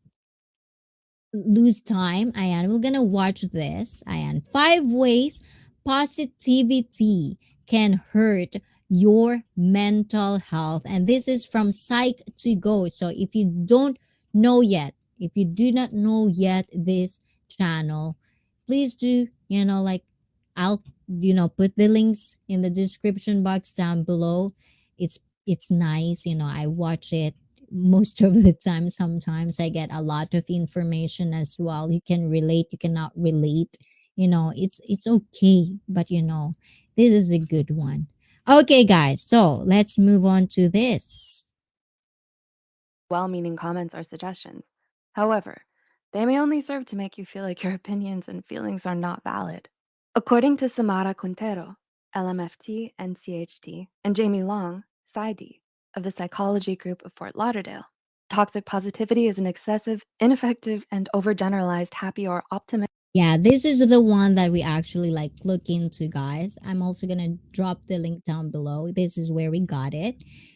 lose time, ayan, we're gonna watch this. Ayan, 5 ways positivity can hurt your mental health. And this is from Psych to Go. So if you don't know yet, if you do not know yet this channel, please do, like I'll, put the links in the description box down below. It's nice, I watch it most of the time. Sometimes I get a lot of information as well. You can relate, you cannot relate. It's okay, but this is a good one. Okay, guys, so let's move on to this. Well-meaning comments or suggestions. However, they may only serve to make you feel like your opinions and feelings are not valid. According to Samara Quintero, LMFT, NCHT, and Jamie Long, PsyD, of the Psychology Group of Fort Lauderdale, toxic positivity is an excessive, ineffective, and overgeneralized happy or optimistic. Yeah, this is the one that we actually like look into, guys. I'm also gonna drop the link down below. This is where we got it,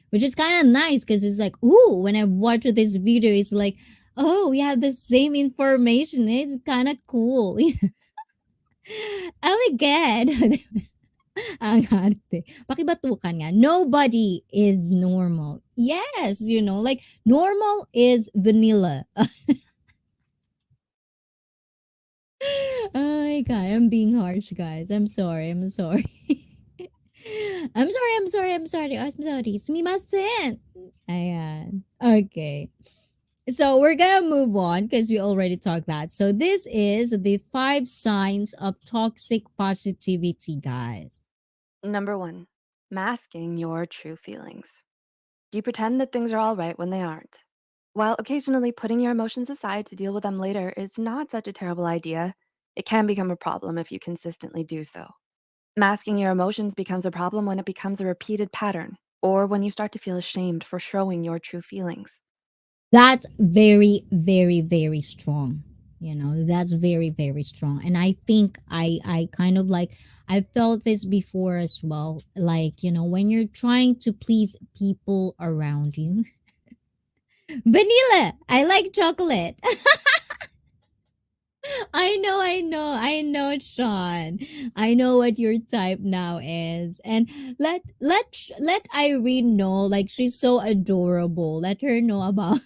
which is kind of nice because it's like, ooh, when I watch this video, it's like, oh, we have the same information. It's kind of cool. Oh my God. Ang arte. Pakibatukan nga. Nobody is normal. Yes, like normal is vanilla. Oh my God, I'm being harsh, guys. I'm sorry. I'm sorry. I'm sorry. Sumimasen. Ayan. Okay. So we're gonna move on because we already talked that. So this is the 5 signs of toxic positivity, guys. Number 1, masking your true feelings. Do you pretend that things are all right when they aren't? While occasionally putting your emotions aside to deal with them later is not such a terrible idea, it can become a problem if you consistently do so. Masking your emotions becomes a problem when it becomes a repeated pattern or when you start to feel ashamed for showing your true feelings. That's very, very, very strong. That's very, very strong. And I think I kind of like I felt this before as well. Like, when you're trying to please people around you. Vanilla. I like chocolate. I know, Sean. I know what your type now is, and let Irene know. Like she's so adorable. Let her know about.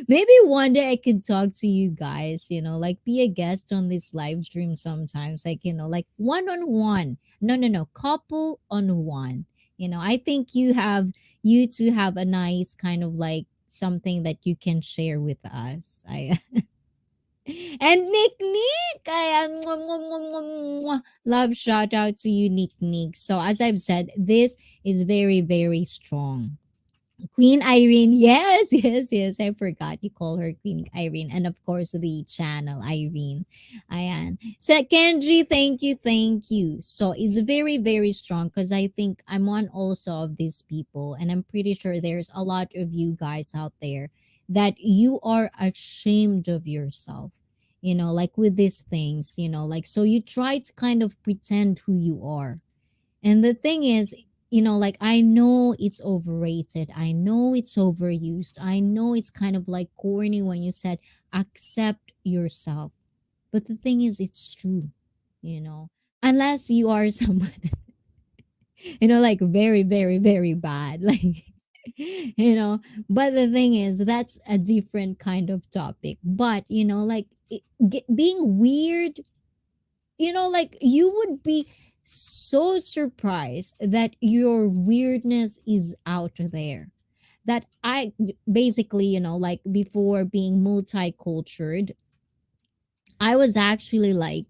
Maybe one day I could talk to you guys. Like be a guest on this live stream sometimes. Like like one on one. No, no, no, couple on one. I think you two have a nice kind of like something that you can share with us. I And Nick Nick, mwah, mwah, mwah, mwah, mwah. Love shout out to you, Nick Nick. So as I've said, this is very, very strong. Queen Irene, yes, yes, yes. I forgot you call her Queen Irene, and of course the channel Irene. Ayan. So Kenji, thank you. So it's very, very strong because I think I'm one also of these people, and I'm pretty sure there's a lot of you guys out there that you are ashamed of yourself. Like with these things, like so you try to kind of pretend who you are, and the thing is, like I know it's overrated. I know it's overused. I know it's kind of like corny when you said accept yourself. But the thing is, it's true, you know. Unless you are someone, like very, very, very bad. Like, but the thing is, that's a different kind of topic. But, like being weird, like you would be so surprised that your weirdness is out there. That I basically, like before being multicultural, I was actually like,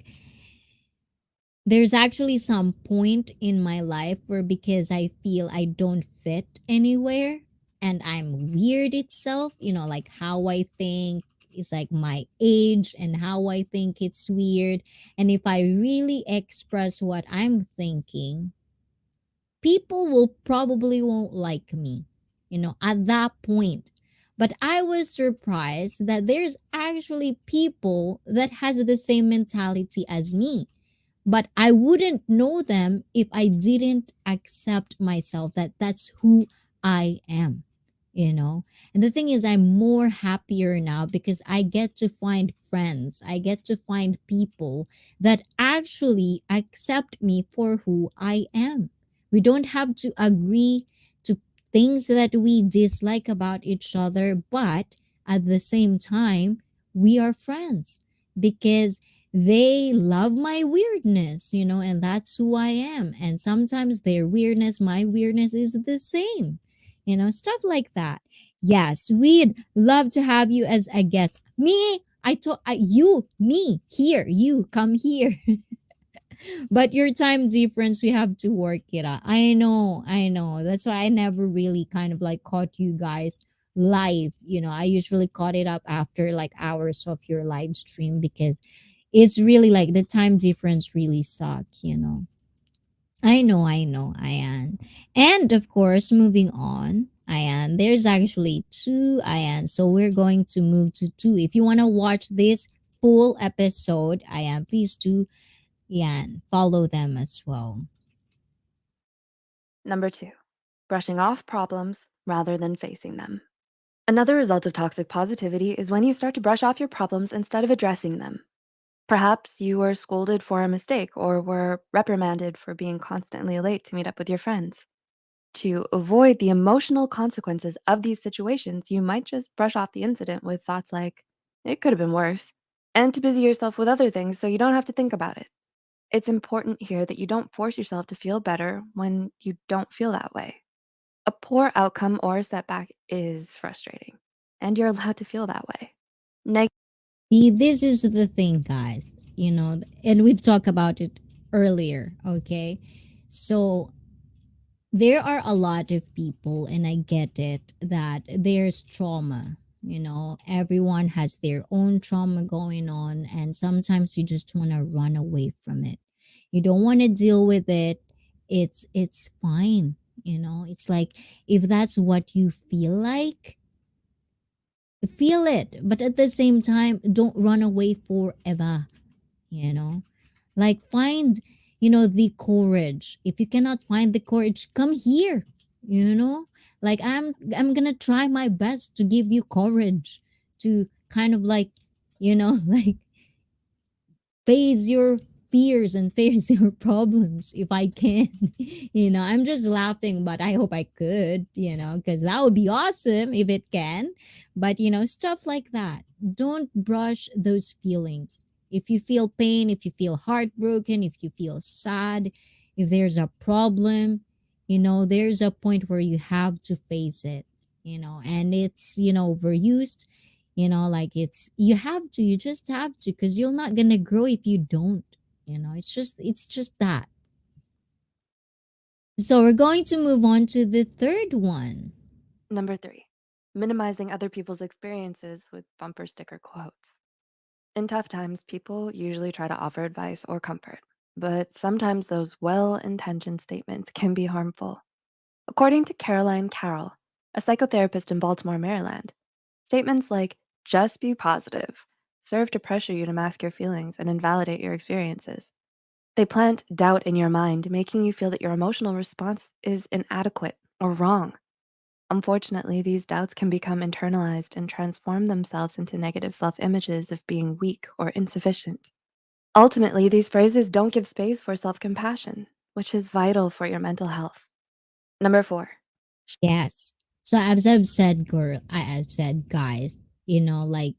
there's actually some point in my life where because I feel I don't fit anywhere and I'm weird itself, like how I think is like my age and how I think it's weird. And if I really express what I'm thinking, people will probably won't like me, at that point. But I was surprised that there's actually people that has the same mentality as me, but I wouldn't know them if I didn't accept myself that that's who I am, you know? And the thing is, I'm more happier now because I get to find friends, I get to find people that actually accept me for who I am. We don't have to agree to things that we dislike about each other, but at the same time, we are friends because they love my weirdness, and that's who I am. And sometimes their weirdness, my weirdness is the same, stuff like that. Yes, we'd love to have you as a guest. Me, me here, you come here. But your time difference, we have to work it out. I know. That's why I never really kind of like caught you guys live. I usually caught it up after like hours of your live stream because it's really like the time difference really suck. I know, Ayan. And of course, moving on, Ayan, there's actually two, Ayan. So we're going to move to two. If you want to watch this full episode, Ayan, please do, Ayan, follow them as well. Number 2, brushing off problems rather than facing them. Another result of toxic positivity is when you start to brush off your problems instead of addressing them. Perhaps you were scolded for a mistake or were reprimanded for being constantly late to meet up with your friends. To avoid the emotional consequences of these situations, you might just brush off the incident with thoughts like, it could have been worse, and to busy yourself with other things so you don't have to think about it. It's important here that you don't force yourself to feel better when you don't feel that way. A poor outcome or a setback is frustrating, and you're allowed to feel that way. See, this is the thing, guys, and we've talked about it earlier, okay? So there are a lot of people, and I get it, that there's trauma. Everyone has their own trauma going on, and sometimes you just want to run away from it. You don't want to deal with it. It's fine. It's like, if that's what you feel it, but at the same time, don't run away forever. you know like, find the courage. If you cannot find the courage, come here. Like, I'm gonna try my best to give you courage to kind of like, like, face your fears and face your problems if I can. I'm just laughing, but I hope I could, because that would be awesome if it can. But, stuff like that. Don't brush those feelings. If you feel pain, if you feel heartbroken, if you feel sad, if there's a problem, there's a point where you have to face it, and it's, overused. Like, you just have to, because you're not gonna grow if you don't. It's just that. So we're going to move on to the third one. Number 3, minimizing other people's experiences with bumper sticker quotes. In tough times, people usually try to offer advice or comfort, but sometimes those well intentioned statements can be harmful. According to Caroline Carroll, a psychotherapist in Baltimore, Maryland, statements like, just be positive, serve to pressure you to mask your feelings and invalidate your experiences. They plant doubt in your mind, making you feel that your emotional response is inadequate or wrong. Unfortunately, these doubts can become internalized and transform themselves into negative self images of being weak or insufficient. Ultimately, these phrases don't give space for self compassion, which is vital for your mental health. Number 4, Yes. So, as I've said, I've said, guys, like,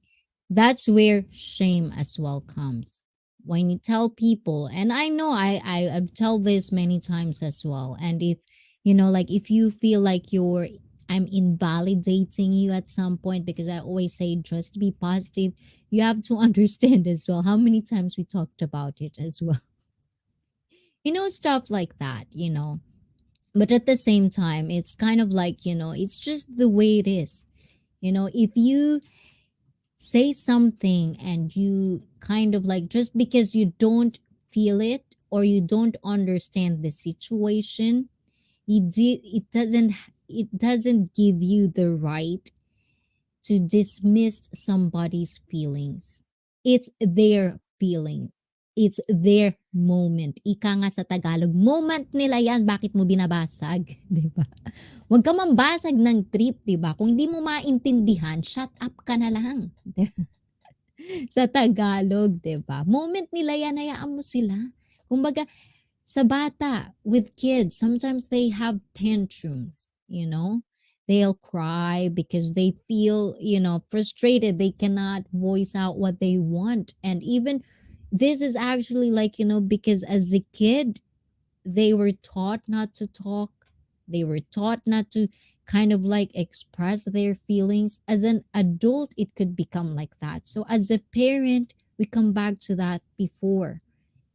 that's where shame as well comes. When you tell people, and I know I've told this many times as well. And if, like, if you feel like I'm invalidating you at some point, because I always say just be positive, you have to understand as well how many times we talked about it as well. Stuff like that, but at the same time, it's kind of like, it's just the way it is. If you say something and you kind of like, just because you don't feel it or you don't understand the situation, it doesn't give you the right to dismiss somebody's feelings. It's their feeling. It's their moment. Ika nga sa Tagalog, moment nila yan, bakit mo binabasag? 'Di ba? Huwag ka mambasag ng trip, 'di ba? Kung hindi mo maintindihan, shut up ka na lang. Sa Tagalog, 'di ba? Moment nila yan, hayaan mo sila. Kumbaga, sa bata, with kids, sometimes they have tantrums. They'll cry because they feel, frustrated. They cannot voice out what they want. And even this is actually like, because as a kid, they were taught not to talk. They were taught not to kind of like express their feelings. As an adult, it could become like that. So as a parent, we come back to that before.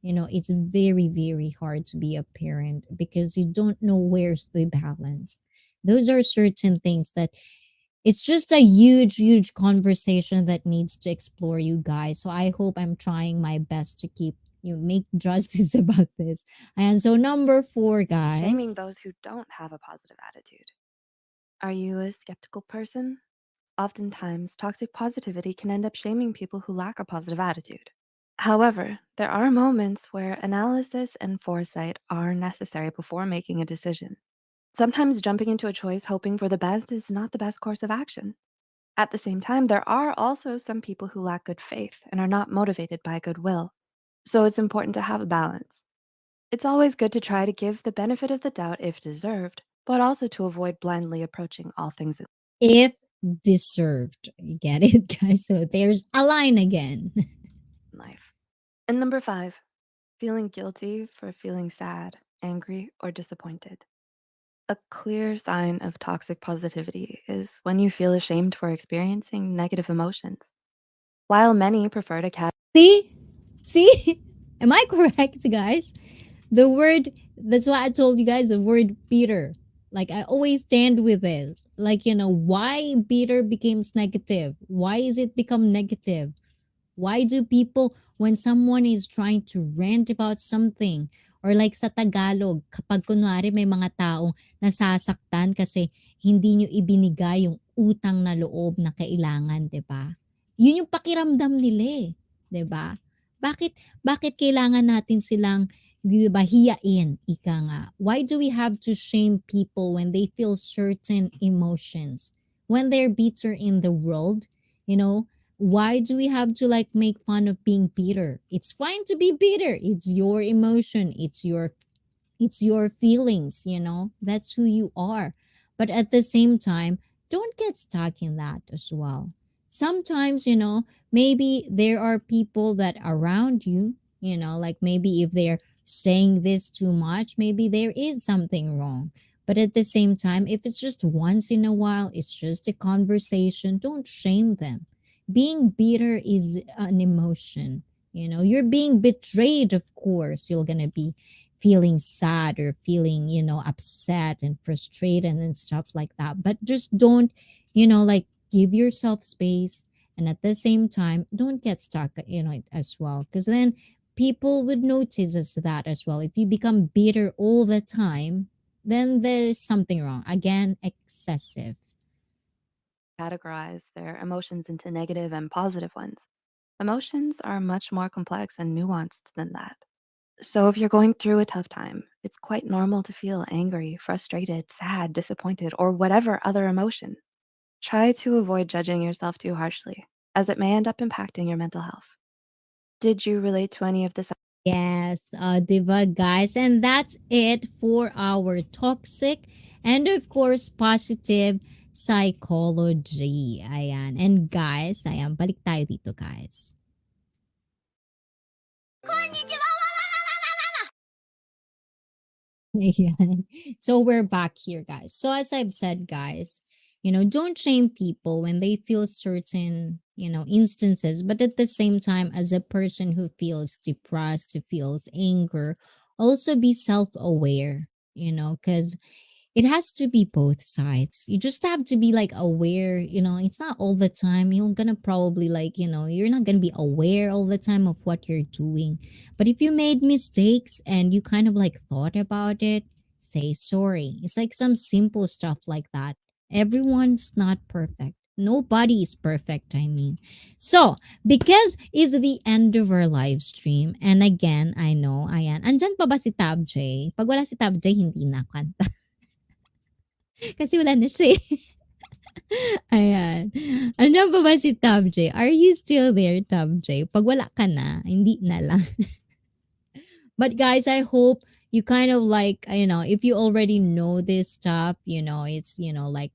It's very, very hard to be a parent because you don't know where's the balance. Those are certain things that it's just a huge, huge conversation that needs to explore, you guys. So I hope I'm trying my best to keep make justice about this. And so number 4, shaming guys. those who don't have a positive attitude. Are you a skeptical person? Oftentimes, toxic positivity can end up shaming people who lack a positive attitude. However, there are moments where analysis and foresight are necessary before making a decision. Sometimes jumping into a choice hoping for the best is not the best course of action. At the same time, there are also some people who lack good faith and are not motivated by goodwill. So it's important to have a balance. It's always good to try to give the benefit of the doubt if deserved, but also to avoid blindly approaching all things in If deserved. You get it, guys? So there's a line again. life. And number 5, feeling guilty for feeling sad, angry, or disappointed. A clear sign of toxic positivity is when you feel ashamed for experiencing negative emotions. While many prefer to See? See? Am I correct, guys? The word, that's why I told you guys the word bitter. Like, I always stand with this. Like, why bitter becomes negative? Why is it become negative? Why do people, when someone is trying to rant about something, or like sa Tagalog, kapag kunwari may mga taong nasasaktan kasi hindi nyo ibinigay yung utang na loob na kailangan, 'di ba? Yun yung pakiramdam nila, 'di ba? Bakit kailangan natin silang 'di ba hiyain, ika nga? Why do we have to shame people when they feel certain emotions? When they're bitter in the world, you know, why do we have to like make fun of being bitter? It's fine to be bitter. It's your emotion. It's your feelings, That's who you are. But at the same time, don't get stuck in that as well. Sometimes, maybe there are people that around you, like maybe if they're saying this too much, maybe there is something wrong. But at the same time, if it's just once in a while, it's just a conversation, don't shame them. Being bitter is an emotion. You're being betrayed, of course. You're going to be feeling sad or feeling, upset and frustrated and stuff like that. But just don't, like give yourself space. And at the same time, don't get stuck, as well. Because then people would notice that as well. If you become bitter all the time, then there's something wrong. Again, excessive. categorize their emotions into negative and positive ones. Emotions are much more complex and nuanced than that. So, if you're going through a tough time, it's quite normal to feel angry, frustrated, sad, disappointed, or whatever other emotion. Try to avoid judging yourself too harshly, as it may end up impacting your mental health. Did you relate to any of this? Yes, diva guys. And that's it for our toxic and of course positive psychology. Ayan. And guys, ayan, balik tayo dito guys. Ayan. So we're back here, guys. So as I've said, guys, don't shame people when they feel certain, instances. But at the same time, as a person who feels depressed, who feels anger, also be self-aware, because it has to be both sides. You just have to be like aware, it's not all the time. You're gonna probably like, you're not gonna be aware all the time of what you're doing. But if you made mistakes and you kind of like thought about it, say sorry. It's like some simple stuff like that. Everyone's not perfect. Nobody is perfect, I mean. So, because it's the end of our live stream, and again, I know, ayan, andyan pa ba si Tab J? Pag wala si Tab J, hindi na kanta. Kasi wala na siya eh. Ayan. Ano pa ba si Tab J? Are you still there, Tab J? Pag wala ka na, hindi na lang. But guys, I hope you kind of like, if you already know this stuff, it's, like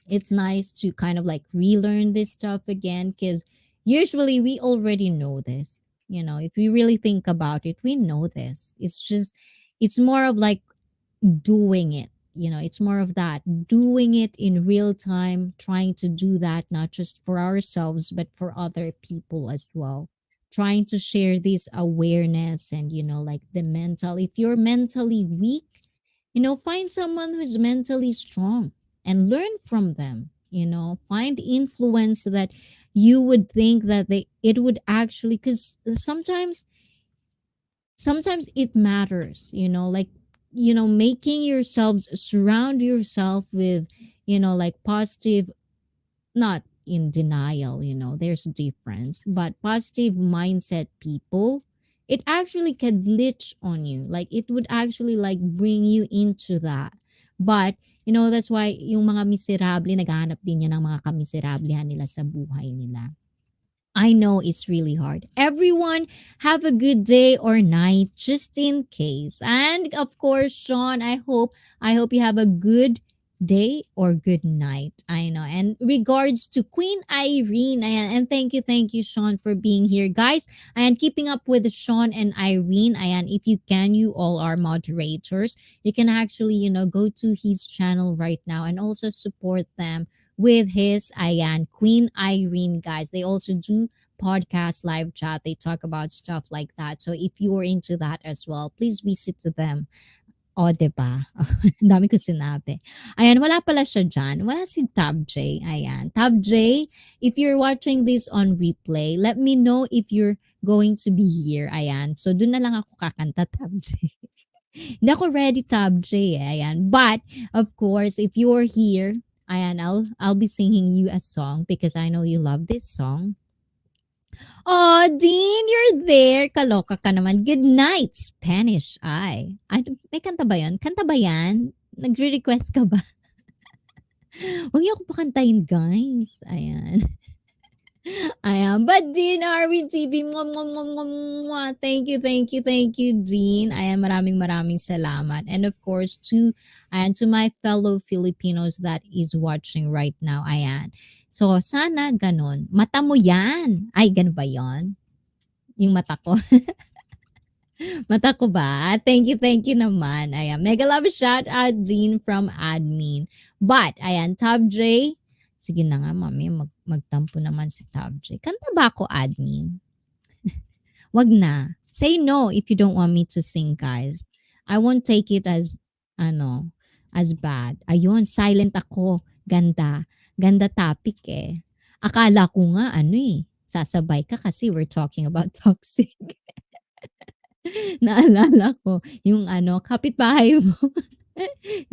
it's nice to kind of like relearn this stuff again because usually we already know this. If we really think about it, we know this. It's more of like doing it. It's more of that doing it in real time, trying to do that not just for ourselves, but for other people as well. Trying to share this awareness and, like the mental, if you're mentally weak, find someone who's mentally strong and learn from them. Find influence that you would think that it would actually, because sometimes it matters, like making yourselves surround yourself with like positive, not in denial, there's a difference, but positive mindset people, it actually can glitch on you, like it would actually like bring you into that. But That's why yung mga miserable, naghahanap din yan ng mga kamiserablehan nila sa buhay nila. I know it's really hard. Everyone, have a good day or night, just in case. And of course, Sean, I hope you have a good day or good night. I know. And regards to Queen Irene, ayan, and thank you, Sean, for being here, guys. And keeping up with Sean and Irene, ayan, if you can, you all are moderators. You can actually, go to his channel right now and also support them with his ayan Queen Irene, guys. They also do podcast live chat. They talk about stuff like that. So if you're into that as well, please visit them. O, diba? Ang dami ko sinabi. Ayan, wala pala siya dyan. Wala si Tab J. Ayan. Tab J, if you're watching this on replay, let me know if you're going to be here. Ayan. So, dun na lang ako kakanta, Tab J. Hindi ako ready, Tab J. Ayan. But, of course, if you're here, ayan, I'll be singing you a song because I know you love this song. Oh, Dean, you're there. Kaloka ka naman. Good night, Spanish Ay, may kanta ba yan? Kanta ba yan? Nagre-request ka ba? Huwag niyo ako pakantayin, guys. Ayan. Ayan. But Dean, RWTV, thank you, Dean. Ayan, maraming salamat. And of course, to my fellow Filipinos that is watching right now, ayan. So, sana ganon. Mata mo yan. Ay, ganon ba yon? Yung mata ko. Mata ko ba? Thank you naman. Ayan. Mega love shout out, Dean from admin. But, ayan, Tab J, sige na nga, mami, magtampo naman si Tab J. Kanta ba ako, admin? Wag na. Say no if you don't want me to sing, guys. I won't take it as bad. Ayun, silent ako. Ganda. Ganda topic eh. Akala ko nga sasabay ka kasi we're talking about toxic. Naalala ko yung kapitbahay mo.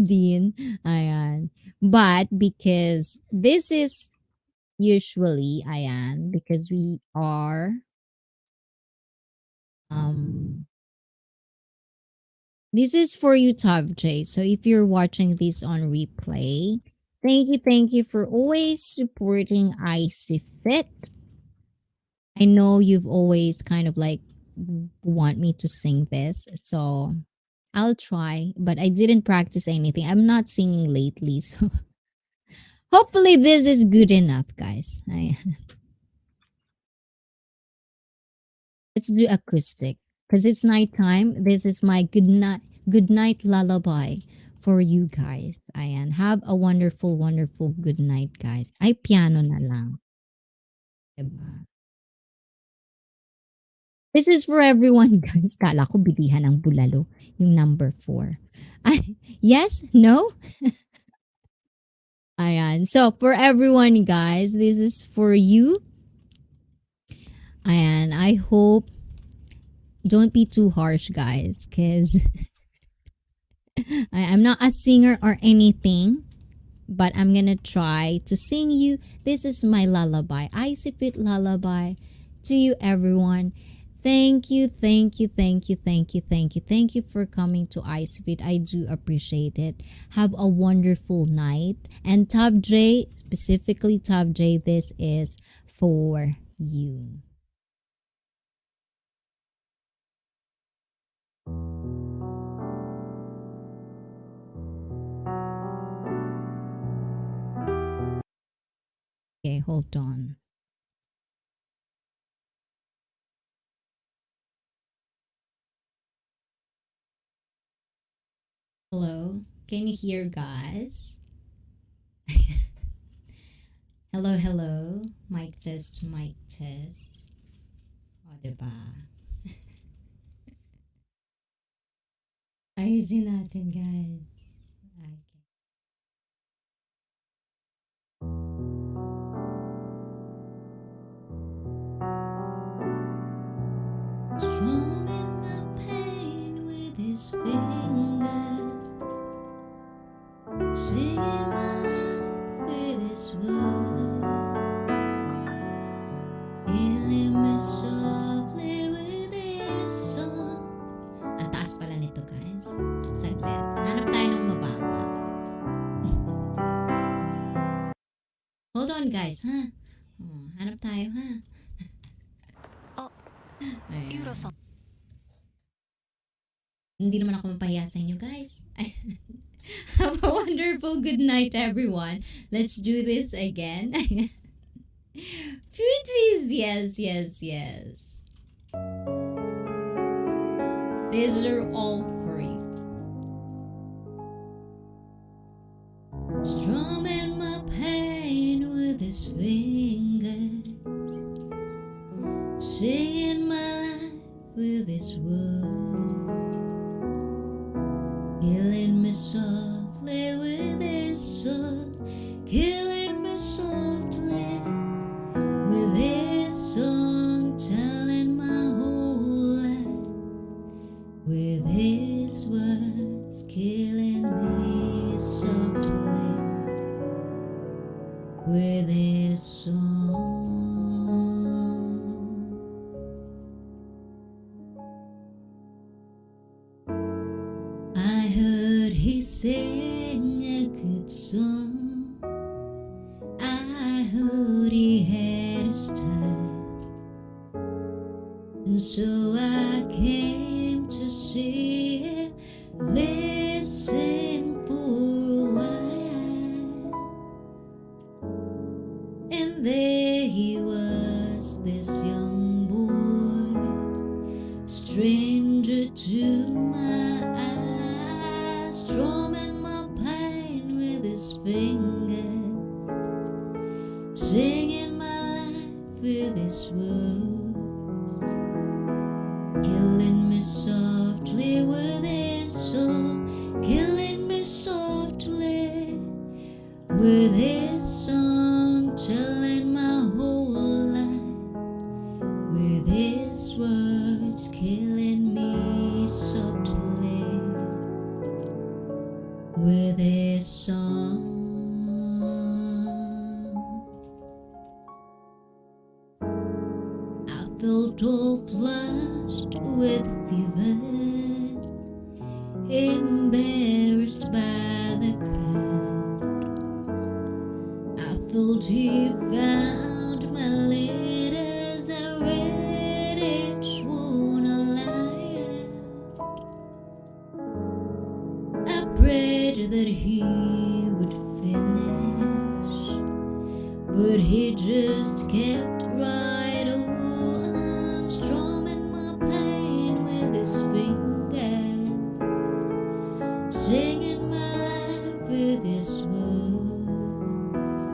Din. Ayan. But because this is usually, ayan, because we are this is for you, Tav J. So if you're watching this on replay, thank you for always supporting ICEE Fit. I know you've always kind of like want me to sing this, so I'll try, but I didn't practice anything. I'm not singing lately, so hopefully this is good enough, guys. Let's do acoustic because it's nighttime. This is my good night lullaby for you guys. Ayan. Have a wonderful good night, guys. Ay, piano na lang. Diba? This is for everyone, guys. Kala ko bilihan ng bulalo, yung number 4. Ay, yes? No? Ayan. So, for everyone, guys, this is for you. And I hope don't be too harsh, guys, because I'm not a singer or anything, but I'm gonna try to sing you. This is my lullaby, ICEE Fit lullaby to you, everyone. Thank you for coming to ICEE Fit. I do appreciate it. Have a wonderful night. And Tab J, specifically Tab J, this is for you. Okay, hold on. Hello, can you hear, guys? Hello. Mic test. O, diba? Ayusin natin, guys. Okay. Strumming my pain with his fingers, singing my life with his words, healing me softly with his song. Ang taas pala nito, guys. Saglit. Hanap tayo ng mababa. guys, ha? Hanap tayo, ha? Ayan. Yura-san. Hindi naman ako mapahiya sa inyo, guys. Have a wonderful good night, everyone. Let's do this again. Fuji's, yes. These are all free. Strumming my pain with his fingers, singing my life with his words, healing me softly with his soul, killing me softly with his song, telling my whole life with his words, killing me softly with his song. I heard he sang a good song. I heard he had a style, and so I came to see him, listen for a while. And there he was, this young boy, stranger to my eyes, strumming my pain with his fingers, singing my life with his words, killing me softly with his soul, killing me softly with his song, telling my whole life with his words, killing me softly with his song. I felt all flushed with fever, embarrassed by the crowd. I felt he found my letters, I read each one aloud. I prayed that he would finish, but he just kept right on, strumming my pain with his fingers, singing my life with his words,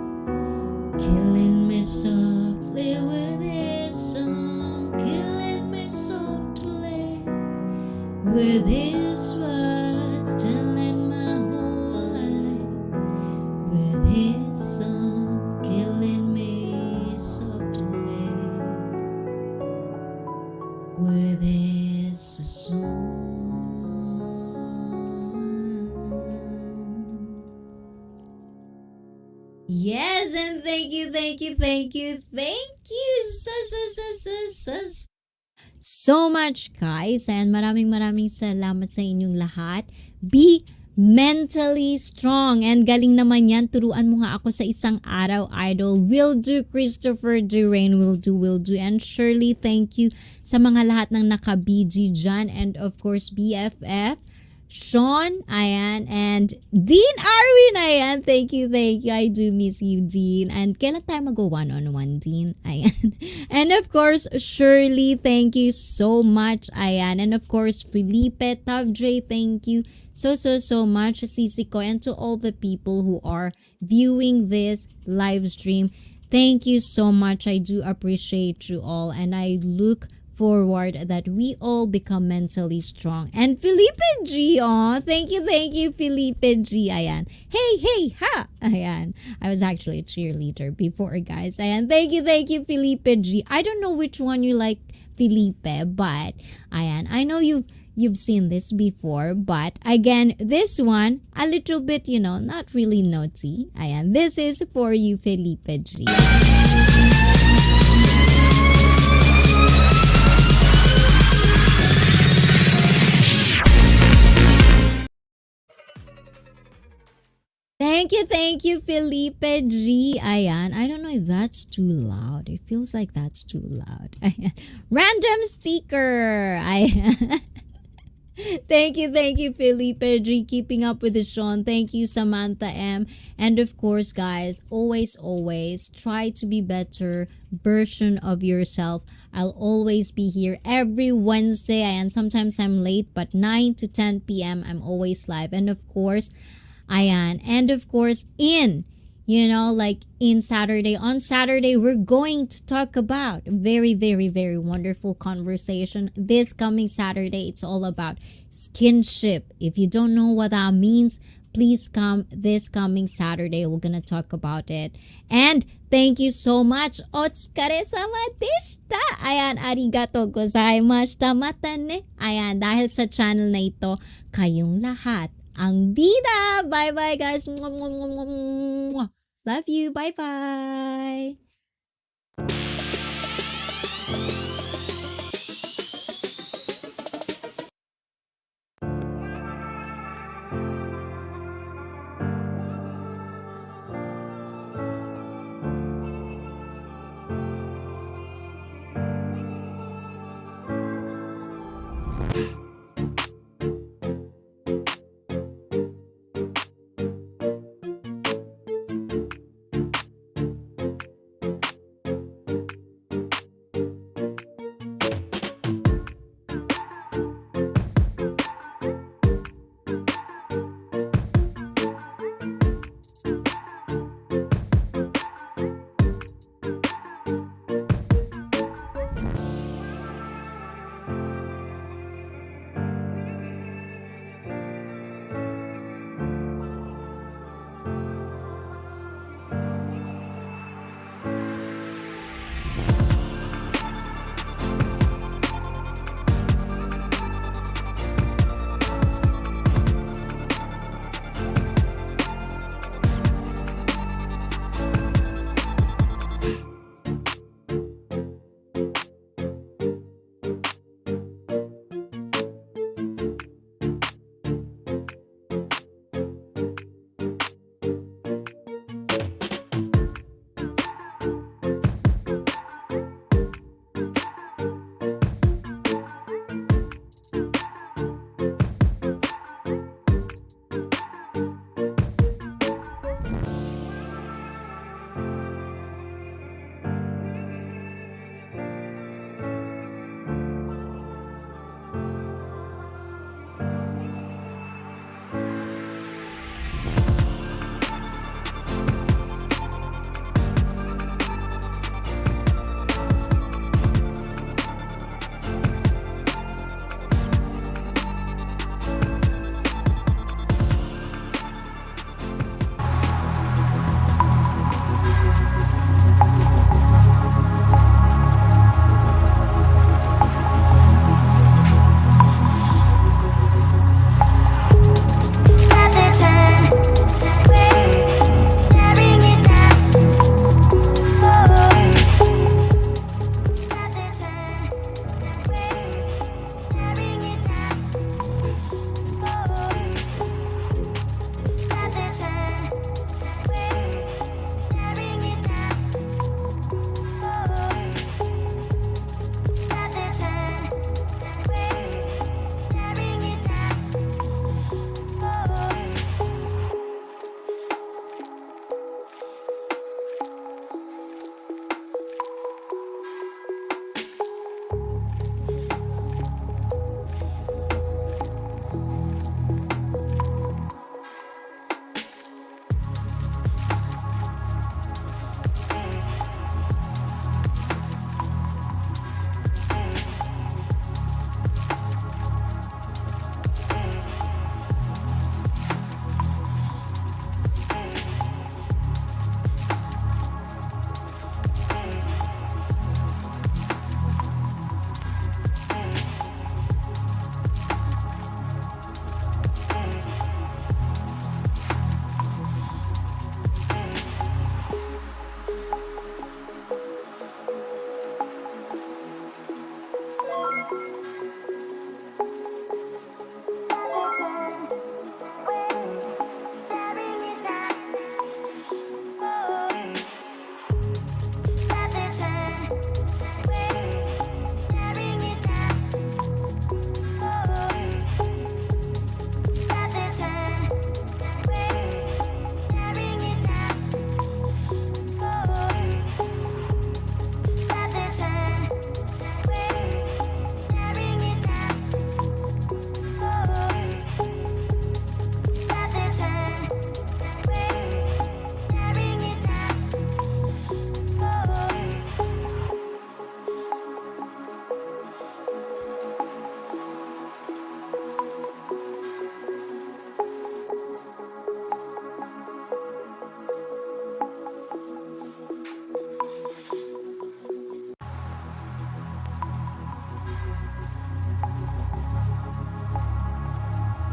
killing me softly with his song, killing me softly with his words, telling my whole life with his song, killing me softly with his song. Yes, and thank you so much, guys, and maraming salamat sa inyong lahat. Be mentally strong, and galing naman yan. Turuan mo nga ako sa isang araw, idol. Will do, Christopher Durain, will do, and Shirley, thank you sa mga lahat ng naka-BG dyan, and of course BFF Sean, ayan, and Dean Arwin, ayan, thank you, I do miss you, Dean, and kailan tayo mag-go one-on-one, Dean, ayan, and of course, Shirley, thank you so much, ayan, and of course, Felipe, Tavjay, thank you so much, Sisiko, and to all the people who are viewing this live stream, thank you so much, I do appreciate you all, and I look forward that we all become mentally strong. And Felipe G, thank you, Felipe G, ayan. Hey, ha, ayan. I was actually a cheerleader before, guys, ayan. Thank you, Felipe G. I don't know which one you like, Felipe, but ayan, I know you've seen this before, but again, this one, a little bit, not really naughty, ayan. This is for you, Felipe G. Thank you, Felipe G. Ayan, I don't know if that's too loud. It feels like that's too loud. Ayan. Random sticker. Ayan. Thank you, Felipe G. Keeping up with the Sean. Thank you, Samantha M. And of course, guys, always try to be better version of yourself. I'll always be here every Wednesday, and sometimes I'm late, but 9 to 10 p.m. I'm always live. And of course, like in Saturday, on Saturday, we're going to talk about a very, very, very wonderful conversation. This coming Saturday, it's all about skinship. If you don't know what that means, please come this coming Saturday. We're gonna talk about it. And thank you so much. Otsukare-sama deshita. Ayan, arigatou gozaimashita. Mata ne. Ayan, dahil sa channel na ito, kayong lahat ang bida. Bye-bye, guys. Love you. Bye-bye.